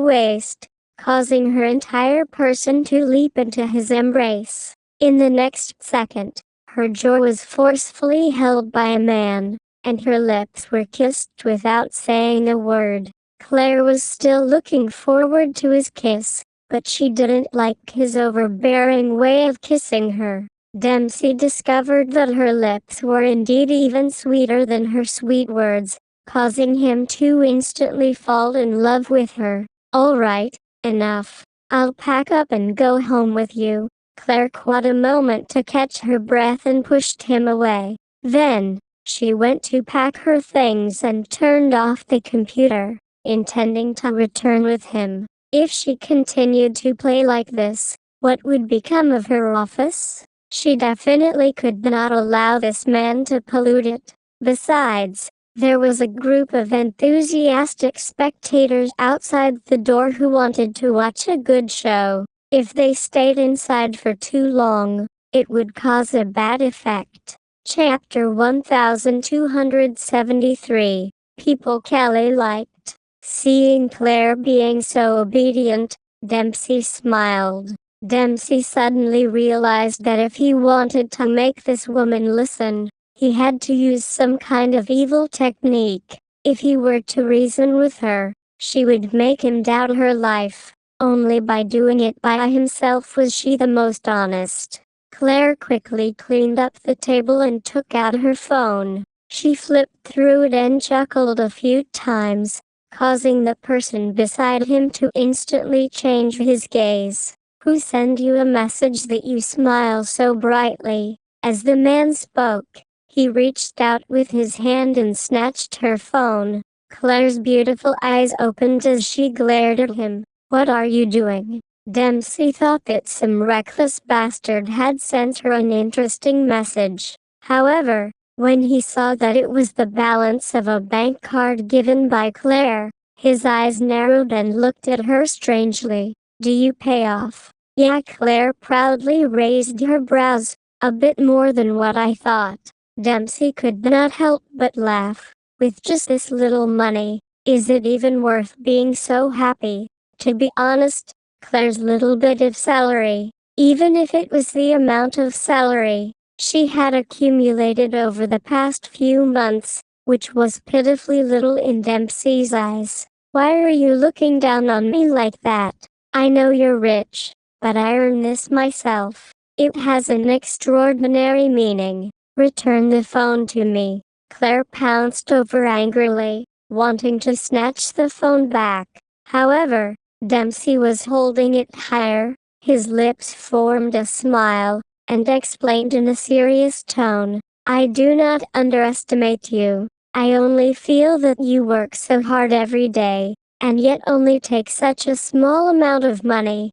waist, causing her entire person to leap into his embrace. In the next second, her jaw was forcefully held by a man, and her lips were kissed without saying a word. Claire was still looking forward to his kiss, but she didn't like his overbearing way of kissing her. Dempsey discovered that her lips were indeed even sweeter than her sweet words, causing him to instantly fall in love with her. "All right, enough. I'll pack up and go home with you." Claire caught a moment to catch her breath and pushed him away. Then, she went to pack her things and turned off the computer, intending to return with him. If she continued to play like this, what would become of her office? She definitely could not allow this man to pollute it. Besides, there was a group of enthusiastic spectators outside the door who wanted to watch a good show. If they stayed inside for too long, it would cause a bad effect. Chapter 1273. People Kelly liked. Seeing Claire being so obedient, Dempsey smiled. Dempsey suddenly realized that if he wanted to make this woman listen, he had to use some kind of evil technique. If he were to reason with her, she would make him doubt her life. Only by doing it by himself was she the most honest. Claire quickly cleaned up the table and took out her phone. She flipped through it and chuckled a few times, causing the person beside him to instantly change his gaze. "Who sent you a message that you smile so brightly?" As the man spoke, he reached out with his hand and snatched her phone. Claire's beautiful eyes opened as she glared at him. "What are you doing?" Dempsey thought that some reckless bastard had sent her an interesting message. However, when he saw that it was the balance of a bank card given by Claire, his eyes narrowed and looked at her strangely. "Do you pay off?" "Yeah." Claire proudly raised her brows. "A bit more than what I thought." Dempsey could not help but laugh. "With just this little money, is it even worth being so happy?" To be honest, Claire's little bit of salary, even if it was the amount of salary she had accumulated over the past few months, which was pitifully little in Dempsey's eyes. "Why are you looking down on me like that? I know you're rich, but I earn this myself. It has an extraordinary meaning. Return the phone to me." Claire pounced over angrily, wanting to snatch the phone back. However, Dempsey was holding it higher. His lips formed a smile, and explained in a serious tone, "I do not underestimate you. I only feel that you work so hard every day, and yet only take such a small amount of money.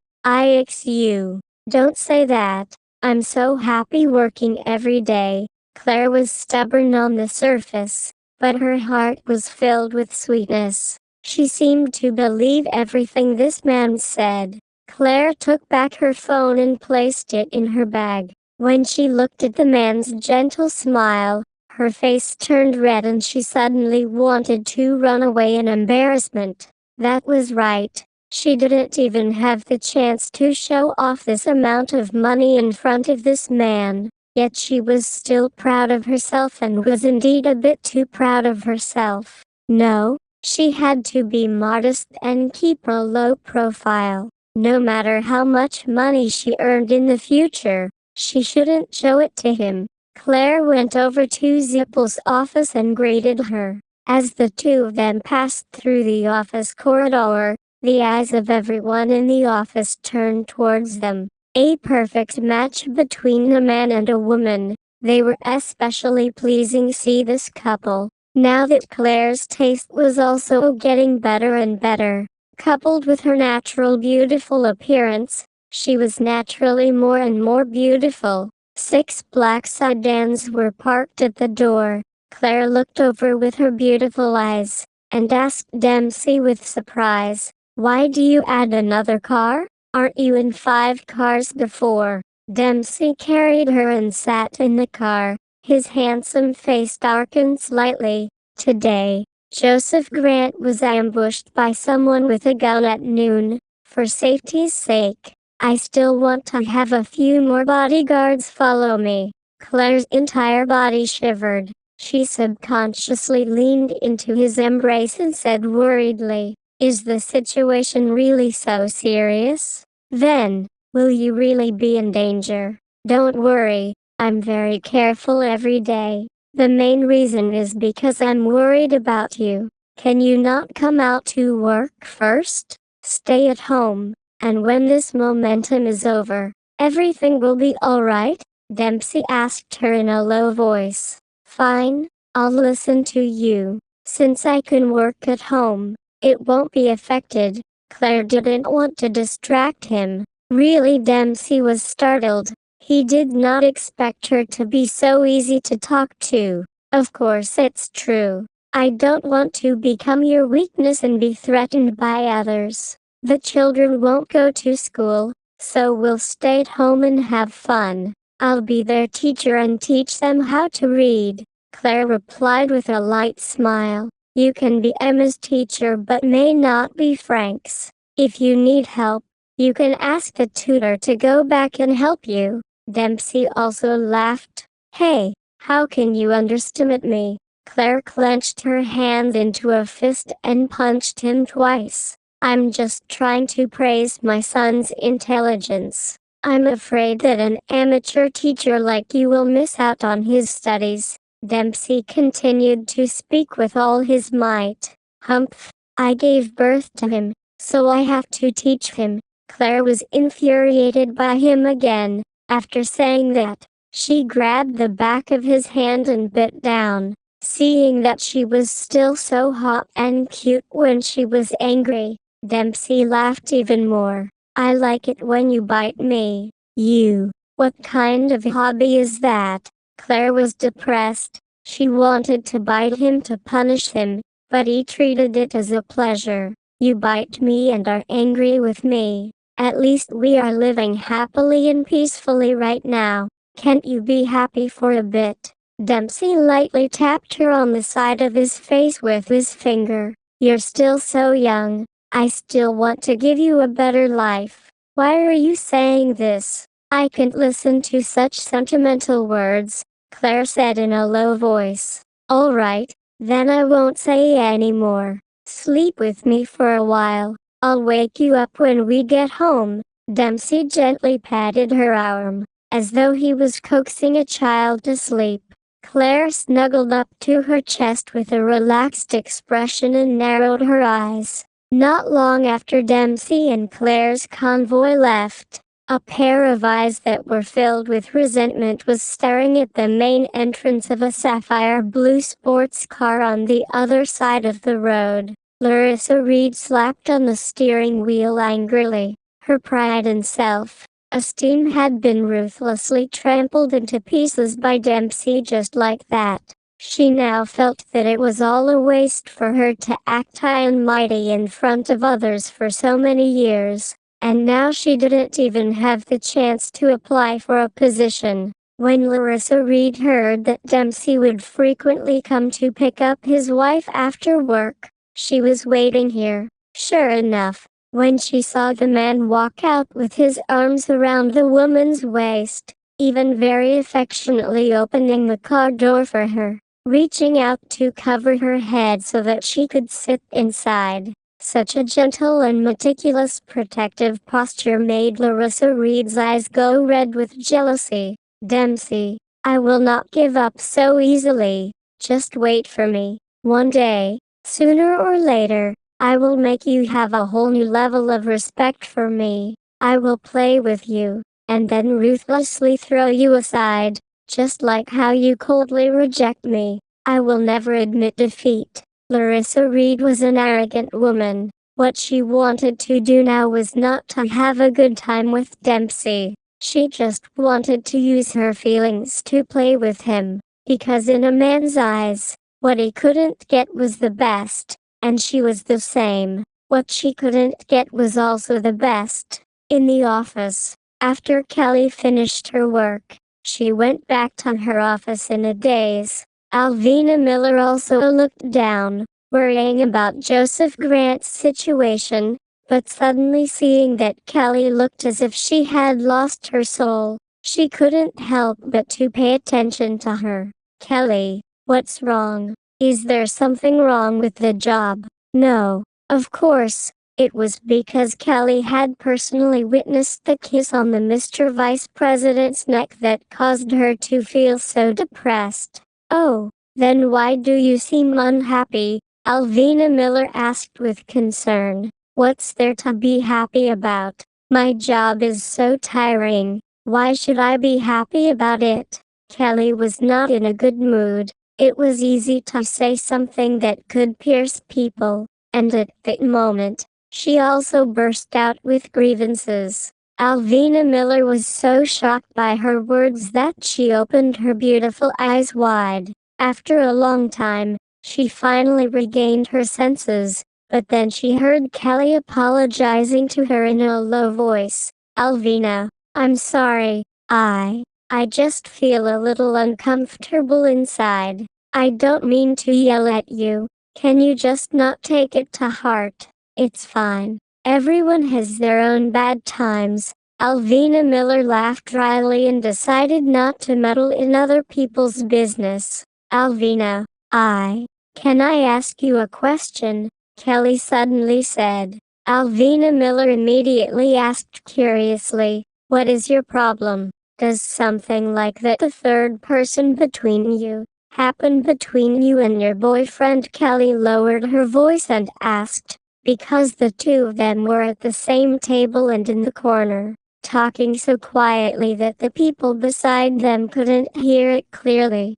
You. Don't say that. I'm so happy working every day." Claire was stubborn on the surface, but her heart was filled with sweetness. She seemed to believe everything this man said. Claire took back her phone and placed it in her bag. When she looked at the man's gentle smile, her face turned red and she suddenly wanted to run away in embarrassment. That was right. She didn't even have the chance to show off this amount of money in front of this man. Yet she was still proud of herself and was indeed a bit too proud of herself. No, she had to be modest and keep a low profile. No matter how much money she earned in the future, she shouldn't show it to him. Claire went over to Zippel's office and greeted her. As the two of them passed through the office corridor, the eyes of everyone in the office turned towards them. A perfect match between a man and a woman. They were especially pleasing to see this couple. Now that Claire's taste was also getting better and better, coupled with her natural beautiful appearance, she was naturally more and more beautiful. 6 black sedans were parked at the door. Claire looked over with her beautiful eyes, and asked Dempsey with surprise, "Why do you add another car? Aren't you in 5 cars before?" Dempsey carried her and sat in the car. His handsome face darkened slightly. Today, Joseph Grant was ambushed by someone with a gun at noon. For safety's sake, I still want to have a few more bodyguards follow me. Claire's entire body shivered. She subconsciously leaned into his embrace and said worriedly, "Is the situation really so serious? Then, will you really be in danger?" Don't worry, I'm very careful every day. The main reason is because I'm worried about you. Can you not come out to work first? Stay at home, and when this momentum is over, everything will be alright? Dempsey asked her in a low voice. Fine, I'll listen to you. Since I can work at home, it won't be affected. Claire didn't want to distract him. Really, Dempsey was startled. He did not expect her to be so easy to talk to. Of course it's true. I don't want to become your weakness and be threatened by others. The children won't go to school, so we'll stay at home and have fun. I'll be their teacher and teach them how to read. Claire replied with a light smile. You can be Emma's teacher but may not be Frank's. If you need help, you can ask the tutor to go back and help you. Dempsey also laughed. Hey, how can you underestimate me? Claire clenched her hand into a fist and punched him twice. I'm just trying to praise my son's intelligence. I'm afraid that an amateur teacher like you will miss out on his studies. Dempsey continued to speak with all his might. Humph, I gave birth to him, so I have to teach him. Claire was infuriated by him again. After saying that, she grabbed the back of his hand and bit down. Seeing that she was still so hot and cute when she was angry, Dempsey laughed even more. I like it when you bite me. You. What kind of hobby is that? Claire was depressed. She wanted to bite him to punish him, but he treated it as a pleasure. You bite me and are angry with me. At least we are living happily and peacefully right now. Can't you be happy for a bit? Dempsey lightly tapped her on the side of his face with his finger. You're still so young. I still want to give you a better life. Why are you saying this? I can't listen to such sentimental words, Claire said in a low voice. All right, then I won't say any more. Sleep with me for a while. I'll wake you up when we get home. Dempsey gently patted her arm, as though he was coaxing a child to sleep. Claire snuggled up to her chest with a relaxed expression and narrowed her eyes. Not long after Dempsey and Claire's convoy left, a pair of eyes that were filled with resentment was staring at the main entrance of a sapphire blue sports car on the other side of the road. Larissa Reed slapped on the steering wheel angrily. Her pride and self-esteem had been ruthlessly trampled into pieces by Dempsey just like that. She now felt that it was all a waste for her to act high and mighty in front of others for so many years, and now she didn't even have the chance to apply for a position. When Larissa Reed heard that Dempsey would frequently come to pick up his wife after work, she was waiting here. Sure enough, when she saw the man walk out with his arms around the woman's waist, even very affectionately opening the car door for her, reaching out to cover her head so that she could sit inside. Such a gentle and meticulous protective posture made Larissa Reed's eyes go red with jealousy. Dempsey, I will not give up so easily. Just wait for me. One day, sooner or later, I will make you have a whole new level of respect for me. I will play with you, and then ruthlessly throw you aside, just like how you coldly reject me. I will never admit defeat. Larissa Reed was an arrogant woman. What she wanted to do now was not to have a good time with Dempsey. She just wanted to use her feelings to play with him, because in a man's eyes, what he couldn't get was the best, and she was the same. What she couldn't get was also the best. In the office, after Kelly finished her work, she went back to her office in a daze. Alvina Miller also looked down, worrying about Joseph Grant's situation, but suddenly seeing that Kelly looked as if she had lost her soul, she couldn't help but to pay attention to her. Kelly, what's wrong? Is there something wrong with the job? No, of course, It was because Kelly had personally witnessed the kiss on the Mr. Vice President's neck that caused her to feel so depressed. "Oh, then why do you seem unhappy?" Alvina Miller asked with concern. "What's there to be happy about? My job is so tiring. Why should I be happy about it?" Kelly was not in a good mood. It was easy to say something that could pierce people, and at that moment, she also burst out with grievances. Alvina Miller was so shocked by her words that she opened her beautiful eyes wide. After a long time, she finally regained her senses, but then she heard Kelly apologizing to her in a low voice. "Alvina, I'm sorry. I just feel a little uncomfortable inside. I don't mean to yell at you. Can you just not take it to heart? It's fine. Everyone has their own bad times." Alvina Miller laughed dryly and decided not to meddle in other people's business. "Alvina, can I ask you a question?" Kelly suddenly said. Alvina Miller immediately asked curiously, "What is your problem? Does something like that, the third person between you, happen between you and your boyfriend?" Kelly lowered her voice and asked, because the two of them were at the same table and in the corner, talking so quietly that the people beside them couldn't hear it clearly.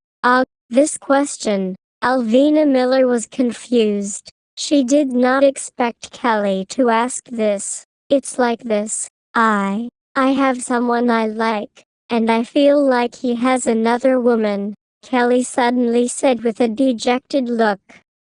This question, Alvina Miller was confused. She did not expect Kelly to ask this. "It's like this. I have someone I like, and I feel like he has another woman," Kelly suddenly said with a dejected look.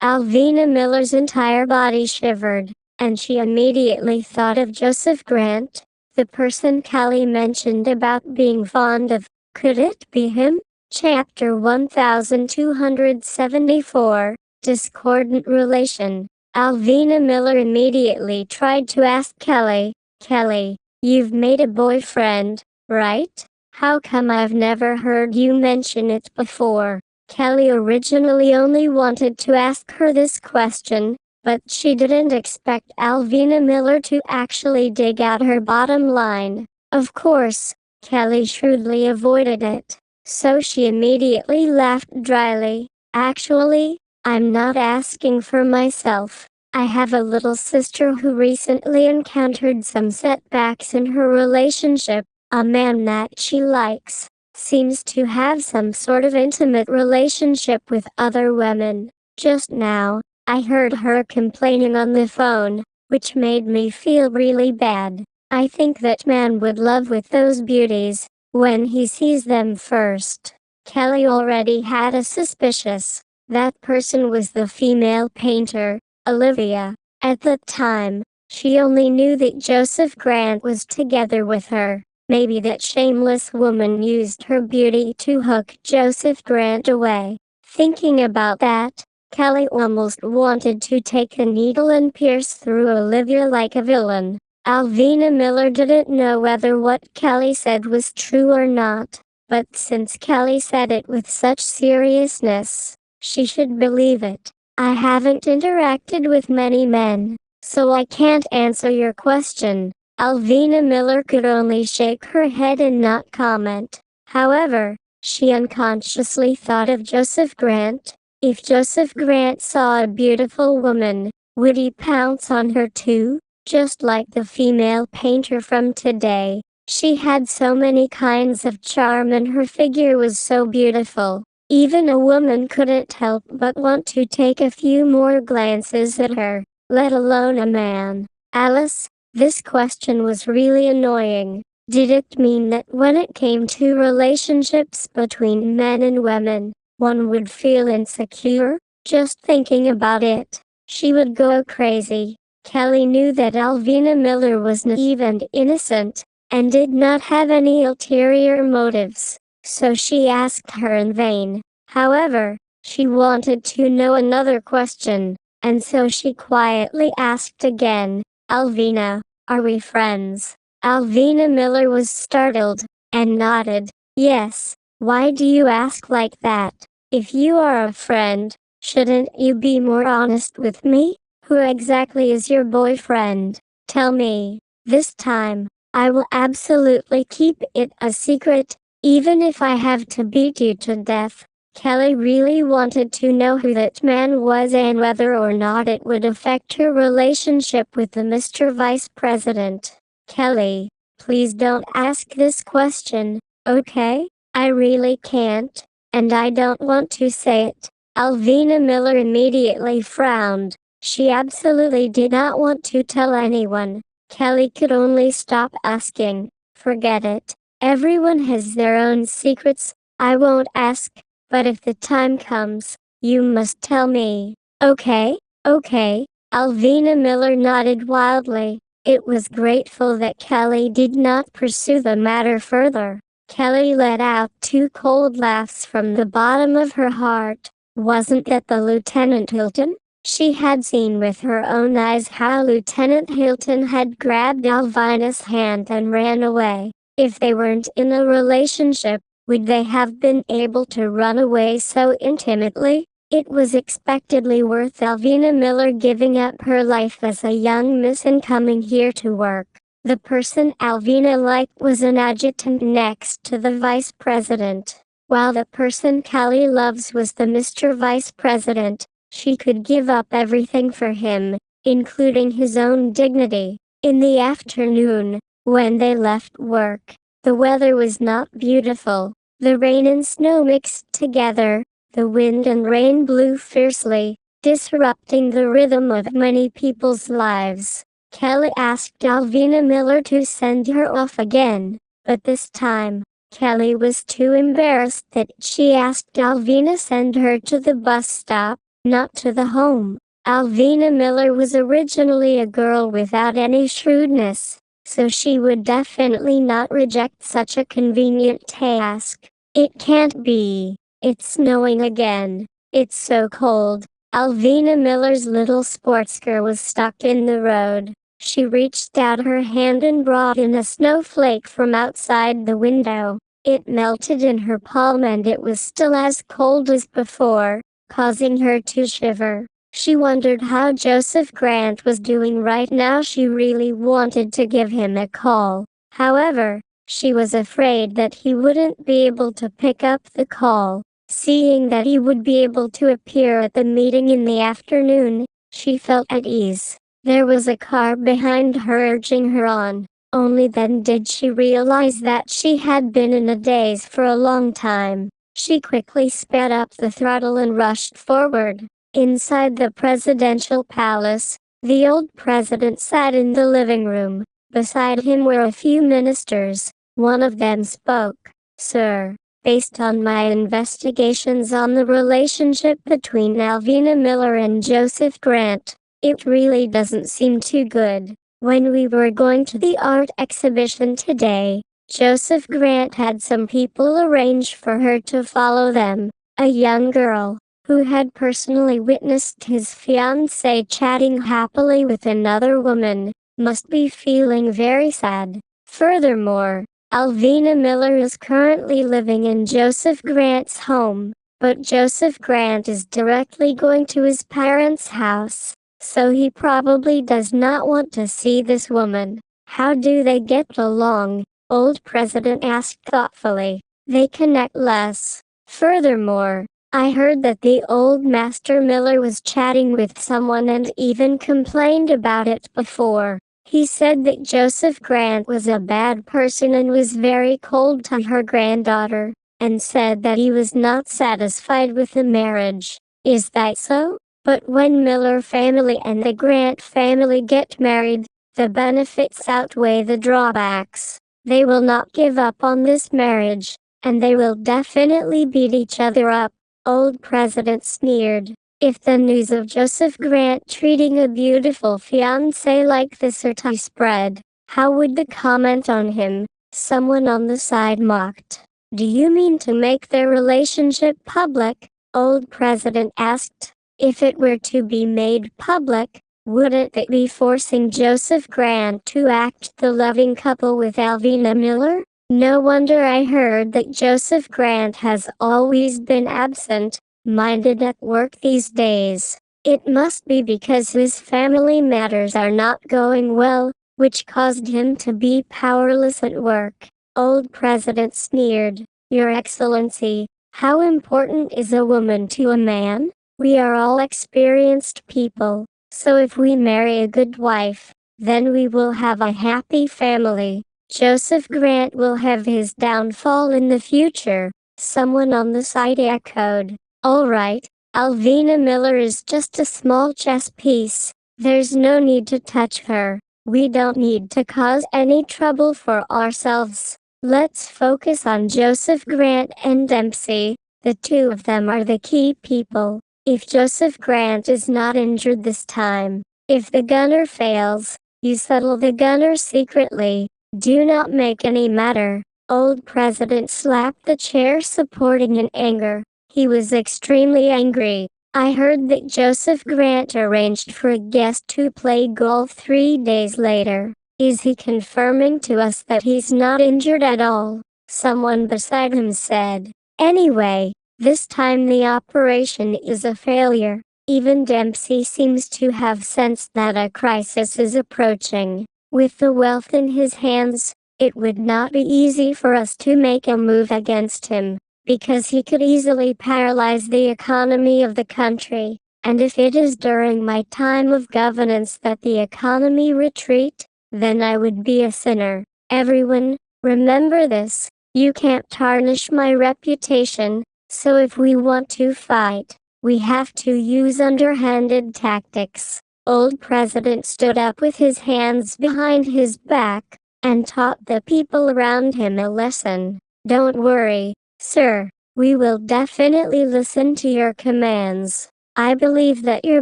Alvina Miller's entire body shivered, and she immediately thought of Joseph Grant, the person Kelly mentioned about being fond of. Could it be him? Chapter 1274, Discordant Relation. Alvina Miller immediately tried to ask Kelly, "Kelly, you've made a boyfriend, right? How come I've never heard you mention it before?" Kelly originally only wanted to ask her this question, but she didn't expect Alvina Miller to actually dig out her bottom line. Of course, Kelly shrewdly avoided it, so she immediately laughed dryly. "Actually, I'm not asking for myself. I have a little sister who recently encountered some setbacks in her relationship. A man that she likes seems to have some sort of intimate relationship with other women. Just now, I heard her complaining on the phone, which made me feel really bad. I think that man would love with those beauties when he sees them first." Kelly already had a suspicious. That person was the female painter, Olivia. At the time, she only knew that Joseph Grant was together with her. Maybe that shameless woman used her beauty to hook Joseph Grant away. Thinking about that, Kelly almost wanted to take a needle and pierce through Olivia like a villain. Alvina Miller didn't know whether what Kelly said was true or not, but since Kelly said it with such seriousness, she should believe it. "I haven't interacted with many men, so I can't answer your question." Alvina Miller could only shake her head and not comment. However, she unconsciously thought of Joseph Grant. If Joseph Grant saw a beautiful woman, would he pounce on her too? Just like the female painter from today, she had so many kinds of charm and her figure was so beautiful. Even a woman couldn't help but want to take a few more glances at her, let alone a man. Alice, this question was really annoying. Did it mean that when it came to relationships between men and women, one would feel insecure? Just thinking about it, she would go crazy. Kelly knew that Alvina Miller was naive and innocent, and did not have any ulterior motives, so she asked her in vain. However, she wanted to know another question, and so she quietly asked again, "Alvina, are we friends?" Alvina Miller was startled, and nodded. "Yes, why do you ask like that? If you are a friend, shouldn't you be more honest with me? Who exactly is your boyfriend? Tell me. This time, I will absolutely keep it a secret, even if I have to beat you to death. Kelly really wanted to know who that man was and whether or not it would affect her relationship with the Mr. Vice President. Kelly, please don't ask this question, okay? I really can't, and I don't want to say it. Alvina Miller immediately frowned. She absolutely did not want to tell anyone. Kelly could only stop asking. Forget it. Everyone has their own secrets. I won't ask. But if the time comes, you must tell me. Okay, okay. Alvina Miller nodded wildly. It was grateful that Kelly did not pursue the matter further. Kelly let out two cold laughs from the bottom of her heart. Wasn't that the Lieutenant Hilton? She had seen with her own eyes how Lieutenant Hilton had grabbed Alvina's hand and ran away. If they weren't in a relationship, would they have been able to run away so intimately? It was expectedly worth Alvina Miller giving up her life as a young miss and coming here to work. The person Alvina liked was an adjutant next to the vice president, while the person Kelly loves was the Mr. Vice President. She could give up everything for him, including his own dignity. In the afternoon, when they left work, the weather was not beautiful. The rain and snow mixed together. The wind and rain blew fiercely, disrupting the rhythm of many people's lives. Kelly asked Alvina Miller to send her off again, but this time, Kelly was too embarrassed that she asked Alvina send her to the bus stop, not to the home. Alvina Miller was originally a girl without any shrewdness, so she would definitely not reject such a convenient task. It can't be. It's snowing again. It's so cold. Alvina Miller's little sports car was stuck in the road. She reached out her hand and brought in a snowflake from outside the window. It melted in her palm and it was still as cold as before, causing her to shiver. She wondered how Joseph Grant was doing right now. She really wanted to give him a call. However, she was afraid that he wouldn't be able to pick up the call. Seeing that he would be able to appear at the meeting in the afternoon, she felt at ease. There was a car behind her urging her on. Only then did she realize that she had been in a daze for a long time. She quickly sped up the throttle and rushed forward. Inside the presidential palace, the old president sat in the living room. Beside him were a few ministers. One of them spoke. Sir, based on my investigations on the relationship between Alvina Miller and Joseph Grant, it really doesn't seem too good. When we were going to the art exhibition today, Joseph Grant had some people arrange for her to follow them. A young girl, who had personally witnessed his fiancée chatting happily with another woman, must be feeling very sad. Furthermore, Alvina Miller is currently living in Joseph Grant's home, but Joseph Grant is directly going to his parents' house, so he probably does not want to see this woman. How do they get along? Old President asked thoughtfully. They connect less. Furthermore, I heard that the old Master Miller was chatting with someone and even complained about it before. He said that Joseph Grant was a bad person and was very cold to her granddaughter, and said that he was not satisfied with the marriage. Is that so? But when Miller family and the Grant family get married, the benefits outweigh the drawbacks. They will not give up on this marriage, and they will definitely beat each other up. Old President sneered. If the news of Joseph Grant treating a beautiful fiancée like this are to spread, how would the comment on him? Someone on the side mocked. Do you mean to make their relationship public? Old President asked. If it were to be made public, wouldn't it be forcing Joseph Grant to act the loving couple with Alvina Miller? No wonder I heard that Joseph Grant has always been absent-minded at work these days. It must be because his family matters are not going well, which caused him to be powerless at work. Old President sneered. Your Excellency, how important is a woman to a man? We are all experienced people, so if we marry a good wife, then we will have a happy family. Joseph Grant will have his downfall in the future. Someone on the side echoed. All right, Alvina Miller is just a small chess piece. There's no need to touch her. We don't need to cause any trouble for ourselves. Let's focus on Joseph Grant and Dempsey. The two of them are the key people. If Joseph Grant is not injured this time, if the gunner fails, you settle the gunner secretly. Do not make any matter. Old President slapped the chair supporting in anger. He was extremely angry. I heard that Joseph Grant arranged for a guest to play golf 3 days later. Is he confirming to us that he's not injured at all? Someone beside him said. Anyway, this time the operation is a failure. Even Dempsey seems to have sensed that a crisis is approaching. With the wealth in his hands, it would not be easy for us to make a move against him, because he could easily paralyze the economy of the country. And if it is during my time of governance that the economy retreat, then I would be a sinner. Everyone, remember this. You can't tarnish my reputation, so if we want to fight, we have to use underhanded tactics. Old President stood up with his hands behind his back, and taught the people around him a lesson. Don't worry, sir, we will definitely listen to your commands. I believe that your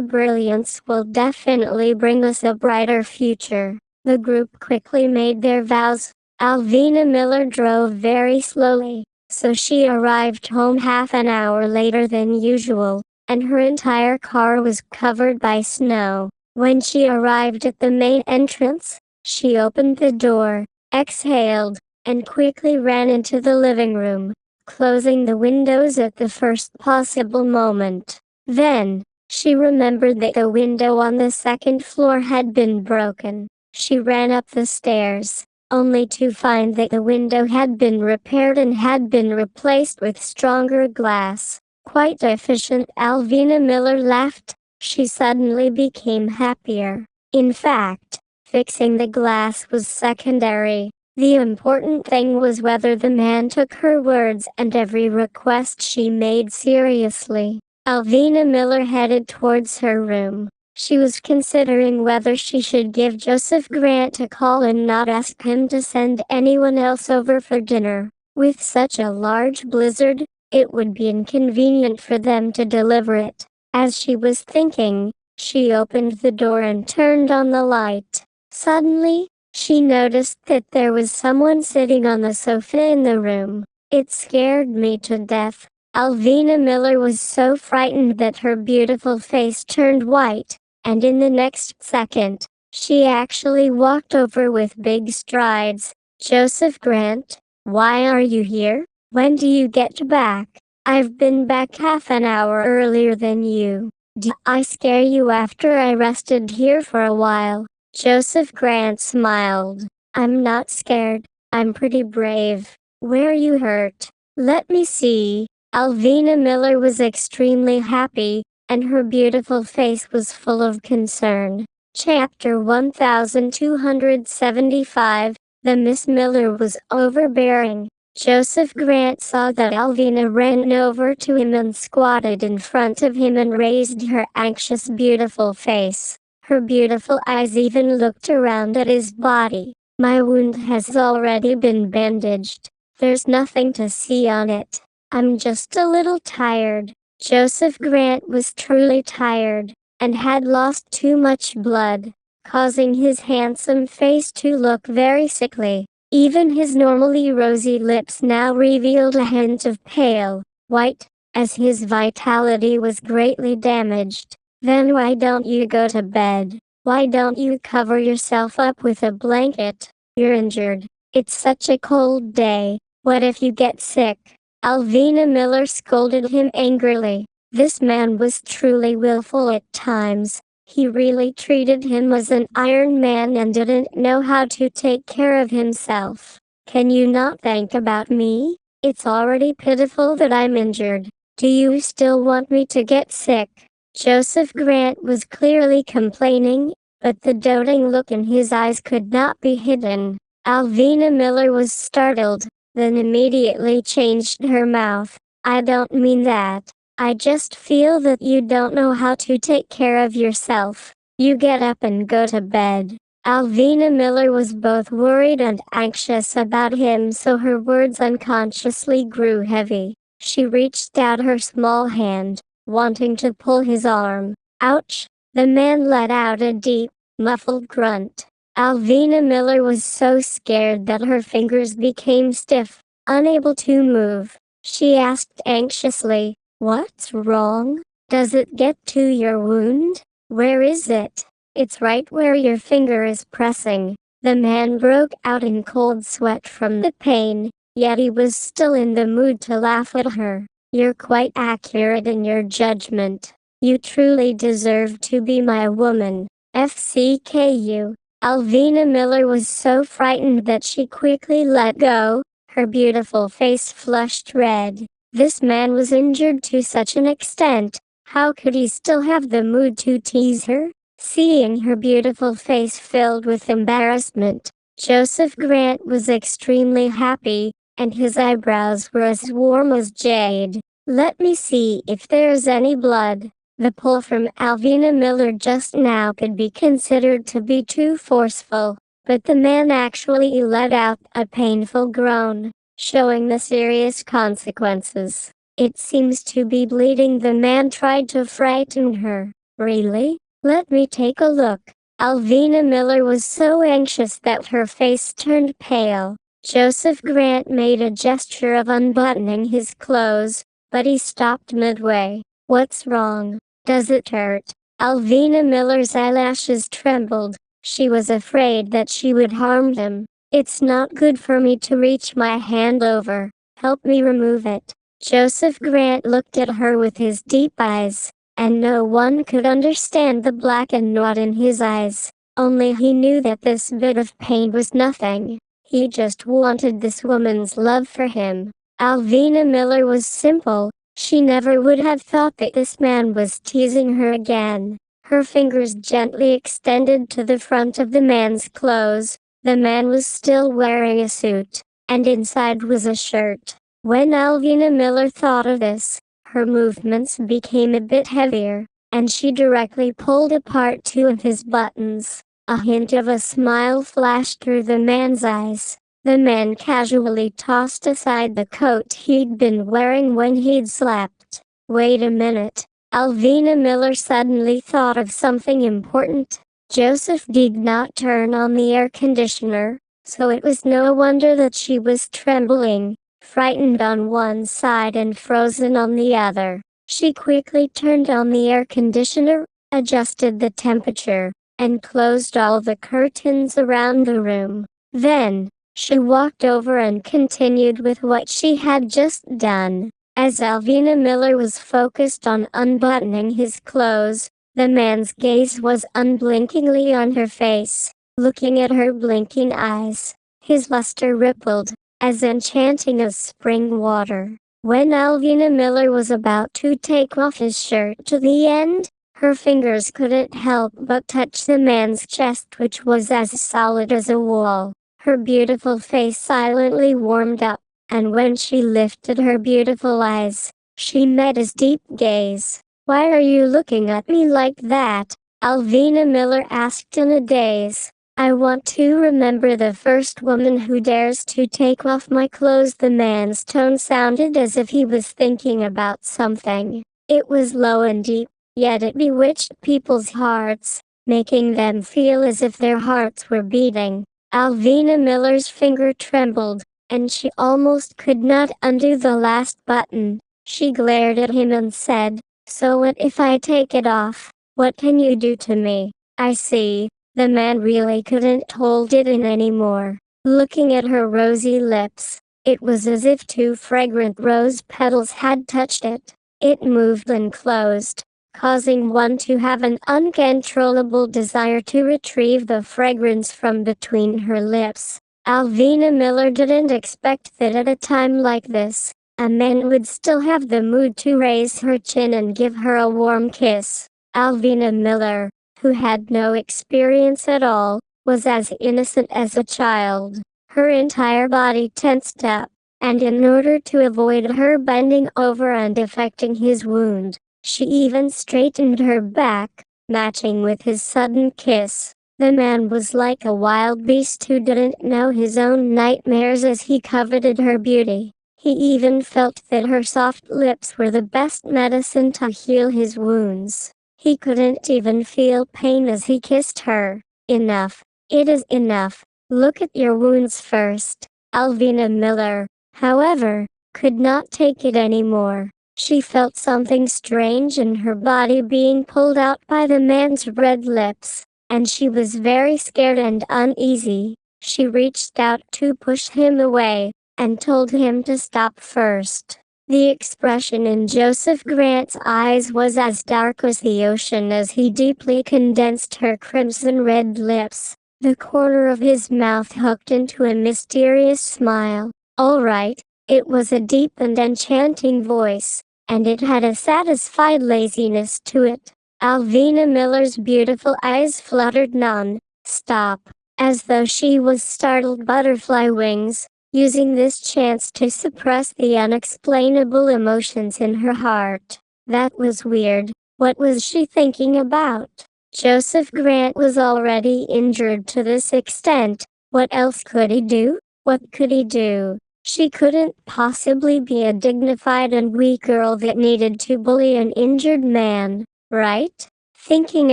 brilliance will definitely bring us a brighter future. The group quickly made their vows. Alvina Miller drove very slowly, so she arrived home half an hour later than usual, and her entire car was covered by snow. When she arrived at the main entrance, she opened the door, exhaled, and quickly ran into the living room, closing the windows at the first possible moment. Then, she remembered that the window on the second floor had been broken. She ran up the stairs, only to find that the window had been repaired and had been replaced with stronger glass. Quite efficient, Alvina Miller laughed. She suddenly became happier. In fact, fixing the glass was secondary. The important thing was whether the man took her words and every request she made seriously. Alvina Miller headed towards her room. She was considering whether she should give Joseph Grant a call and not ask him to send anyone else over for dinner. With such a large blizzard, it would be inconvenient for them to deliver it. As she was thinking, she opened the door and turned on the light. Suddenly, she noticed that there was someone sitting on the sofa in the room. It scared me to death. Alvina Miller was so frightened that her beautiful face turned white. And in the next second, she actually walked over with big strides. Joseph Grant, why are you here? When do you get back? I've been back half an hour earlier than you. Did I scare you after I rested here for a while? Joseph Grant smiled. I'm not scared. I'm pretty brave. Where you hurt? Let me see. Alvina Miller was extremely happy, and her beautiful face was full of concern. Chapter 1275. The Miss Miller was overbearing. Joseph Grant saw that Alvina ran over to him and squatted in front of him and raised her anxious beautiful face. Her beautiful eyes even looked around at his body. My wound has already been bandaged. There's nothing to see on it. I'm just a little tired. Joseph Grant was truly tired, and had lost too much blood, causing his handsome face to look very sickly. Even his normally rosy lips now revealed a hint of pale, white, as his vitality was greatly damaged. Then why don't you go to bed? Why don't you cover yourself up with a blanket? You're injured. It's such a cold day. What if you get sick? Alvina Miller scolded him angrily. This man was truly willful at times. He really treated him as an Iron Man and didn't know how to take care of himself. Can you not think about me? It's already pitiful that I'm injured. Do you still want me to get sick? Joseph Grant was clearly complaining, but the doting look in his eyes could not be hidden. Alvina Miller was startled, then immediately changed her mouth. I don't mean that. I just feel that you don't know how to take care of yourself. You get up and go to bed. Alvina Miller was both worried and anxious about him, so her words unconsciously grew heavy. She reached out her small hand, wanting to pull his arm. Ouch! The man let out a deep, muffled grunt. Alvina Miller was so scared that her fingers became stiff, unable to move. She asked anxiously, "What's wrong? Does it get to your wound? Where is it?" "It's right where your finger is pressing." The man broke out in cold sweat from the pain, yet he was still in the mood to laugh at her. "You're quite accurate in your judgment. You truly deserve to be my woman." FCKU. Alvina Miller was so frightened that she quickly let go. Her beautiful face flushed red. This man was injured to such an extent. How could he still have the mood to tease her? Seeing her beautiful face filled with embarrassment, Joseph Grant was extremely happy, and his eyebrows were as warm as jade. "Let me see if there's any blood." The pull from Alvina Miller just now could be considered to be too forceful, but the man actually let out a painful groan, showing the serious consequences. "It seems to be bleeding." The man tried to frighten her. "Really? Let me take a look." Alvina Miller was so anxious that her face turned pale. Joseph Grant made a gesture of unbuttoning his clothes, but he stopped midway. "What's wrong? Does it hurt?" Alvina Miller's eyelashes trembled. She was afraid that she would harm him. "It's not good for me to reach my hand over. Help me remove it." Joseph Grant looked at her with his deep eyes, and no one could understand the black knot in his eyes. Only he knew that this bit of pain was nothing. He just wanted this woman's love for him. Alvina Miller was simple. She never would have thought that this man was teasing her again. Her fingers gently extended to the front of the man's clothes. The man was still wearing a suit, and inside was a shirt. When Alvina Miller thought of this, her movements became a bit heavier, and she directly pulled apart two of his buttons. A hint of a smile flashed through the man's eyes. The man casually tossed aside the coat he'd been wearing when he'd slept. "Wait a minute." Alvina Miller suddenly thought of something important. Joseph did not turn on the air conditioner, so it was no wonder that she was trembling, frightened on one side and frozen on the other. She quickly turned on the air conditioner, adjusted the temperature, and closed all the curtains around the room. Then, she walked over and continued with what she had just done. As Alvina Miller was focused on unbuttoning his clothes, the man's gaze was unblinkingly on her face, looking at her blinking eyes. His luster rippled, as enchanting as spring water. When Alvina Miller was about to take off his shirt to the end, her fingers couldn't help but touch the man's chest, which was as solid as a wall. Her beautiful face silently warmed up, and when she lifted her beautiful eyes, she met his deep gaze. "Why are you looking at me like that?" Alvina Miller asked in a daze. "I want to remember the first woman who dares to take off my clothes." The man's tone sounded as if he was thinking about something. It was low and deep, yet it bewitched people's hearts, making them feel as if their hearts were beating. Alvina Miller's finger trembled, and she almost could not undo the last button. She glared at him and said, "So what if I take it off? What can you do to me?" "I see." The man really couldn't hold it in anymore. Looking at her rosy lips, it was as if two fragrant rose petals had touched it. It moved and closed, causing one to have an uncontrollable desire to retrieve the fragrance from between her lips. Alvina Miller didn't expect that at a time like this, a man would still have the mood to raise her chin and give her a warm kiss. Alvina Miller, who had no experience at all, was as innocent as a child. Her entire body tensed up, and in order to avoid her bending over and affecting his wound, she even straightened her back, matching with his sudden kiss. The man was like a wild beast who didn't know his own nightmares as he coveted her beauty. He even felt that her soft lips were the best medicine to heal his wounds. He couldn't even feel pain as he kissed her. Enough. It is enough. Look at your wounds first. Alvina Miller, however, could not take it anymore. She felt something strange in her body being pulled out by the man's red lips, and she was very scared and uneasy. She reached out to push him away, and told him to stop first. The expression in Joseph Grant's eyes was as dark as the ocean as he deeply condensed her crimson red lips, the corner of his mouth hooked into a mysterious smile. All right, it was a deep and enchanting voice, and it had a satisfied laziness to it. Alvina Miller's beautiful eyes fluttered non-stop, as though she was startled butterfly wings, using this chance to suppress the unexplainable emotions in her heart. That was weird. What was she thinking about? Joseph Grant was already injured to this extent. What else could he do? What could he do? She couldn't possibly be a dignified and weak girl that needed to bully an injured man, right? Thinking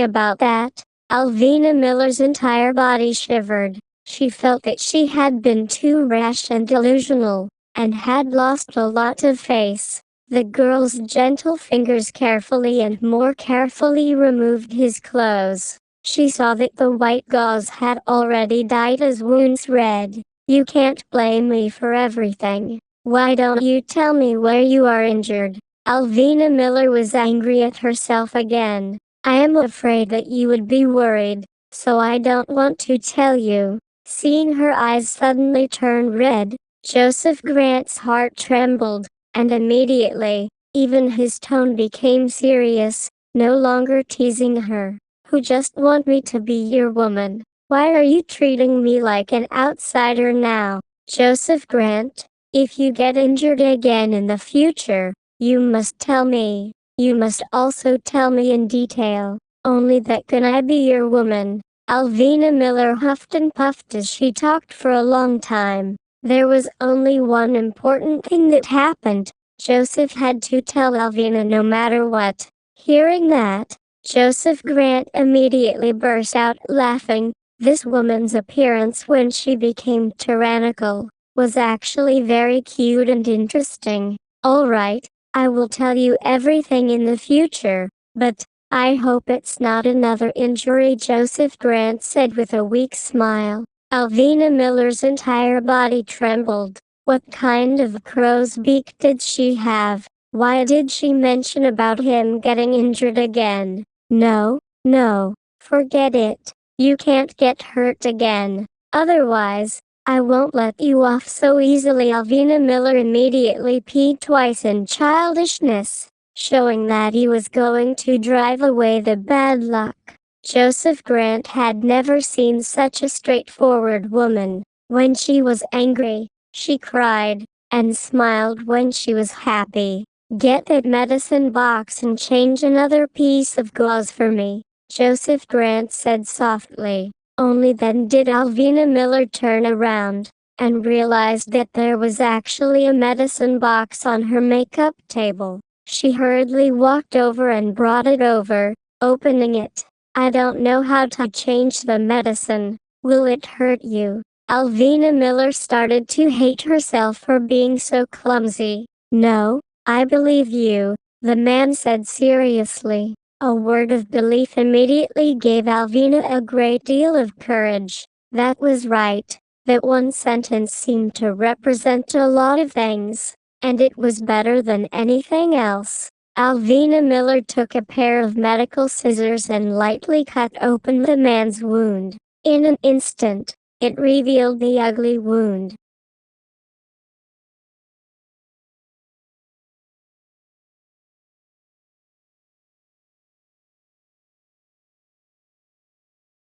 about that, Alvina Miller's entire body shivered. She felt that she had been too rash and delusional, and had lost a lot of face. The girl's gentle fingers carefully and more carefully removed his clothes. She saw that the white gauze had already dyed his wounds red. You can't blame me for everything. Why don't you tell me where you are injured? Alvina Miller was angry at herself again. I am afraid that you would be worried, so I don't want to tell you. Seeing her eyes suddenly turn red, Joseph Grant's heart trembled, and immediately, even his tone became serious, no longer teasing her. Who just want me to be your woman? Why are you treating me like an outsider now? Joseph Grant, if you get injured again in the future, you must tell me. You must also tell me in detail. Only that can I be your woman. Alvina Miller huffed and puffed as she talked for a long time. There was only one important thing that happened. Joseph had to tell Alvina no matter what. Hearing that, Joseph Grant immediately burst out laughing. This woman's appearance when she became tyrannical was actually very cute and interesting. All right, I will tell you everything in the future, but I hope it's not another injury, Joseph Grant said with a weak smile. Alvina Miller's entire body trembled. What kind of crow's beak did she have? Why did she mention about him getting injured again? No, forget it. You can't get hurt again. Otherwise, I won't let you off so easily. Alvina Miller immediately peed twice in childishness, showing that he was going to drive away the bad luck. Joseph Grant had never seen such a straightforward woman. When she was angry, she cried, and smiled when she was happy. Get that medicine box and change another piece of gauze for me, Joseph Grant said softly. Only then did Alvina Miller turn around, and realized that there was actually a medicine box on her makeup table. She hurriedly walked over and brought it over, opening it. I don't know how to change the medicine. Will it hurt you? Alvina Miller started to hate herself for being so clumsy. No, I believe you, the man said seriously. A word of belief immediately gave Alvina a great deal of courage. That was right. That one sentence seemed to represent a lot of things, and it was better than anything else. Alvina Miller took a pair of medical scissors and lightly cut open the man's wound. In an instant, it revealed the ugly wound.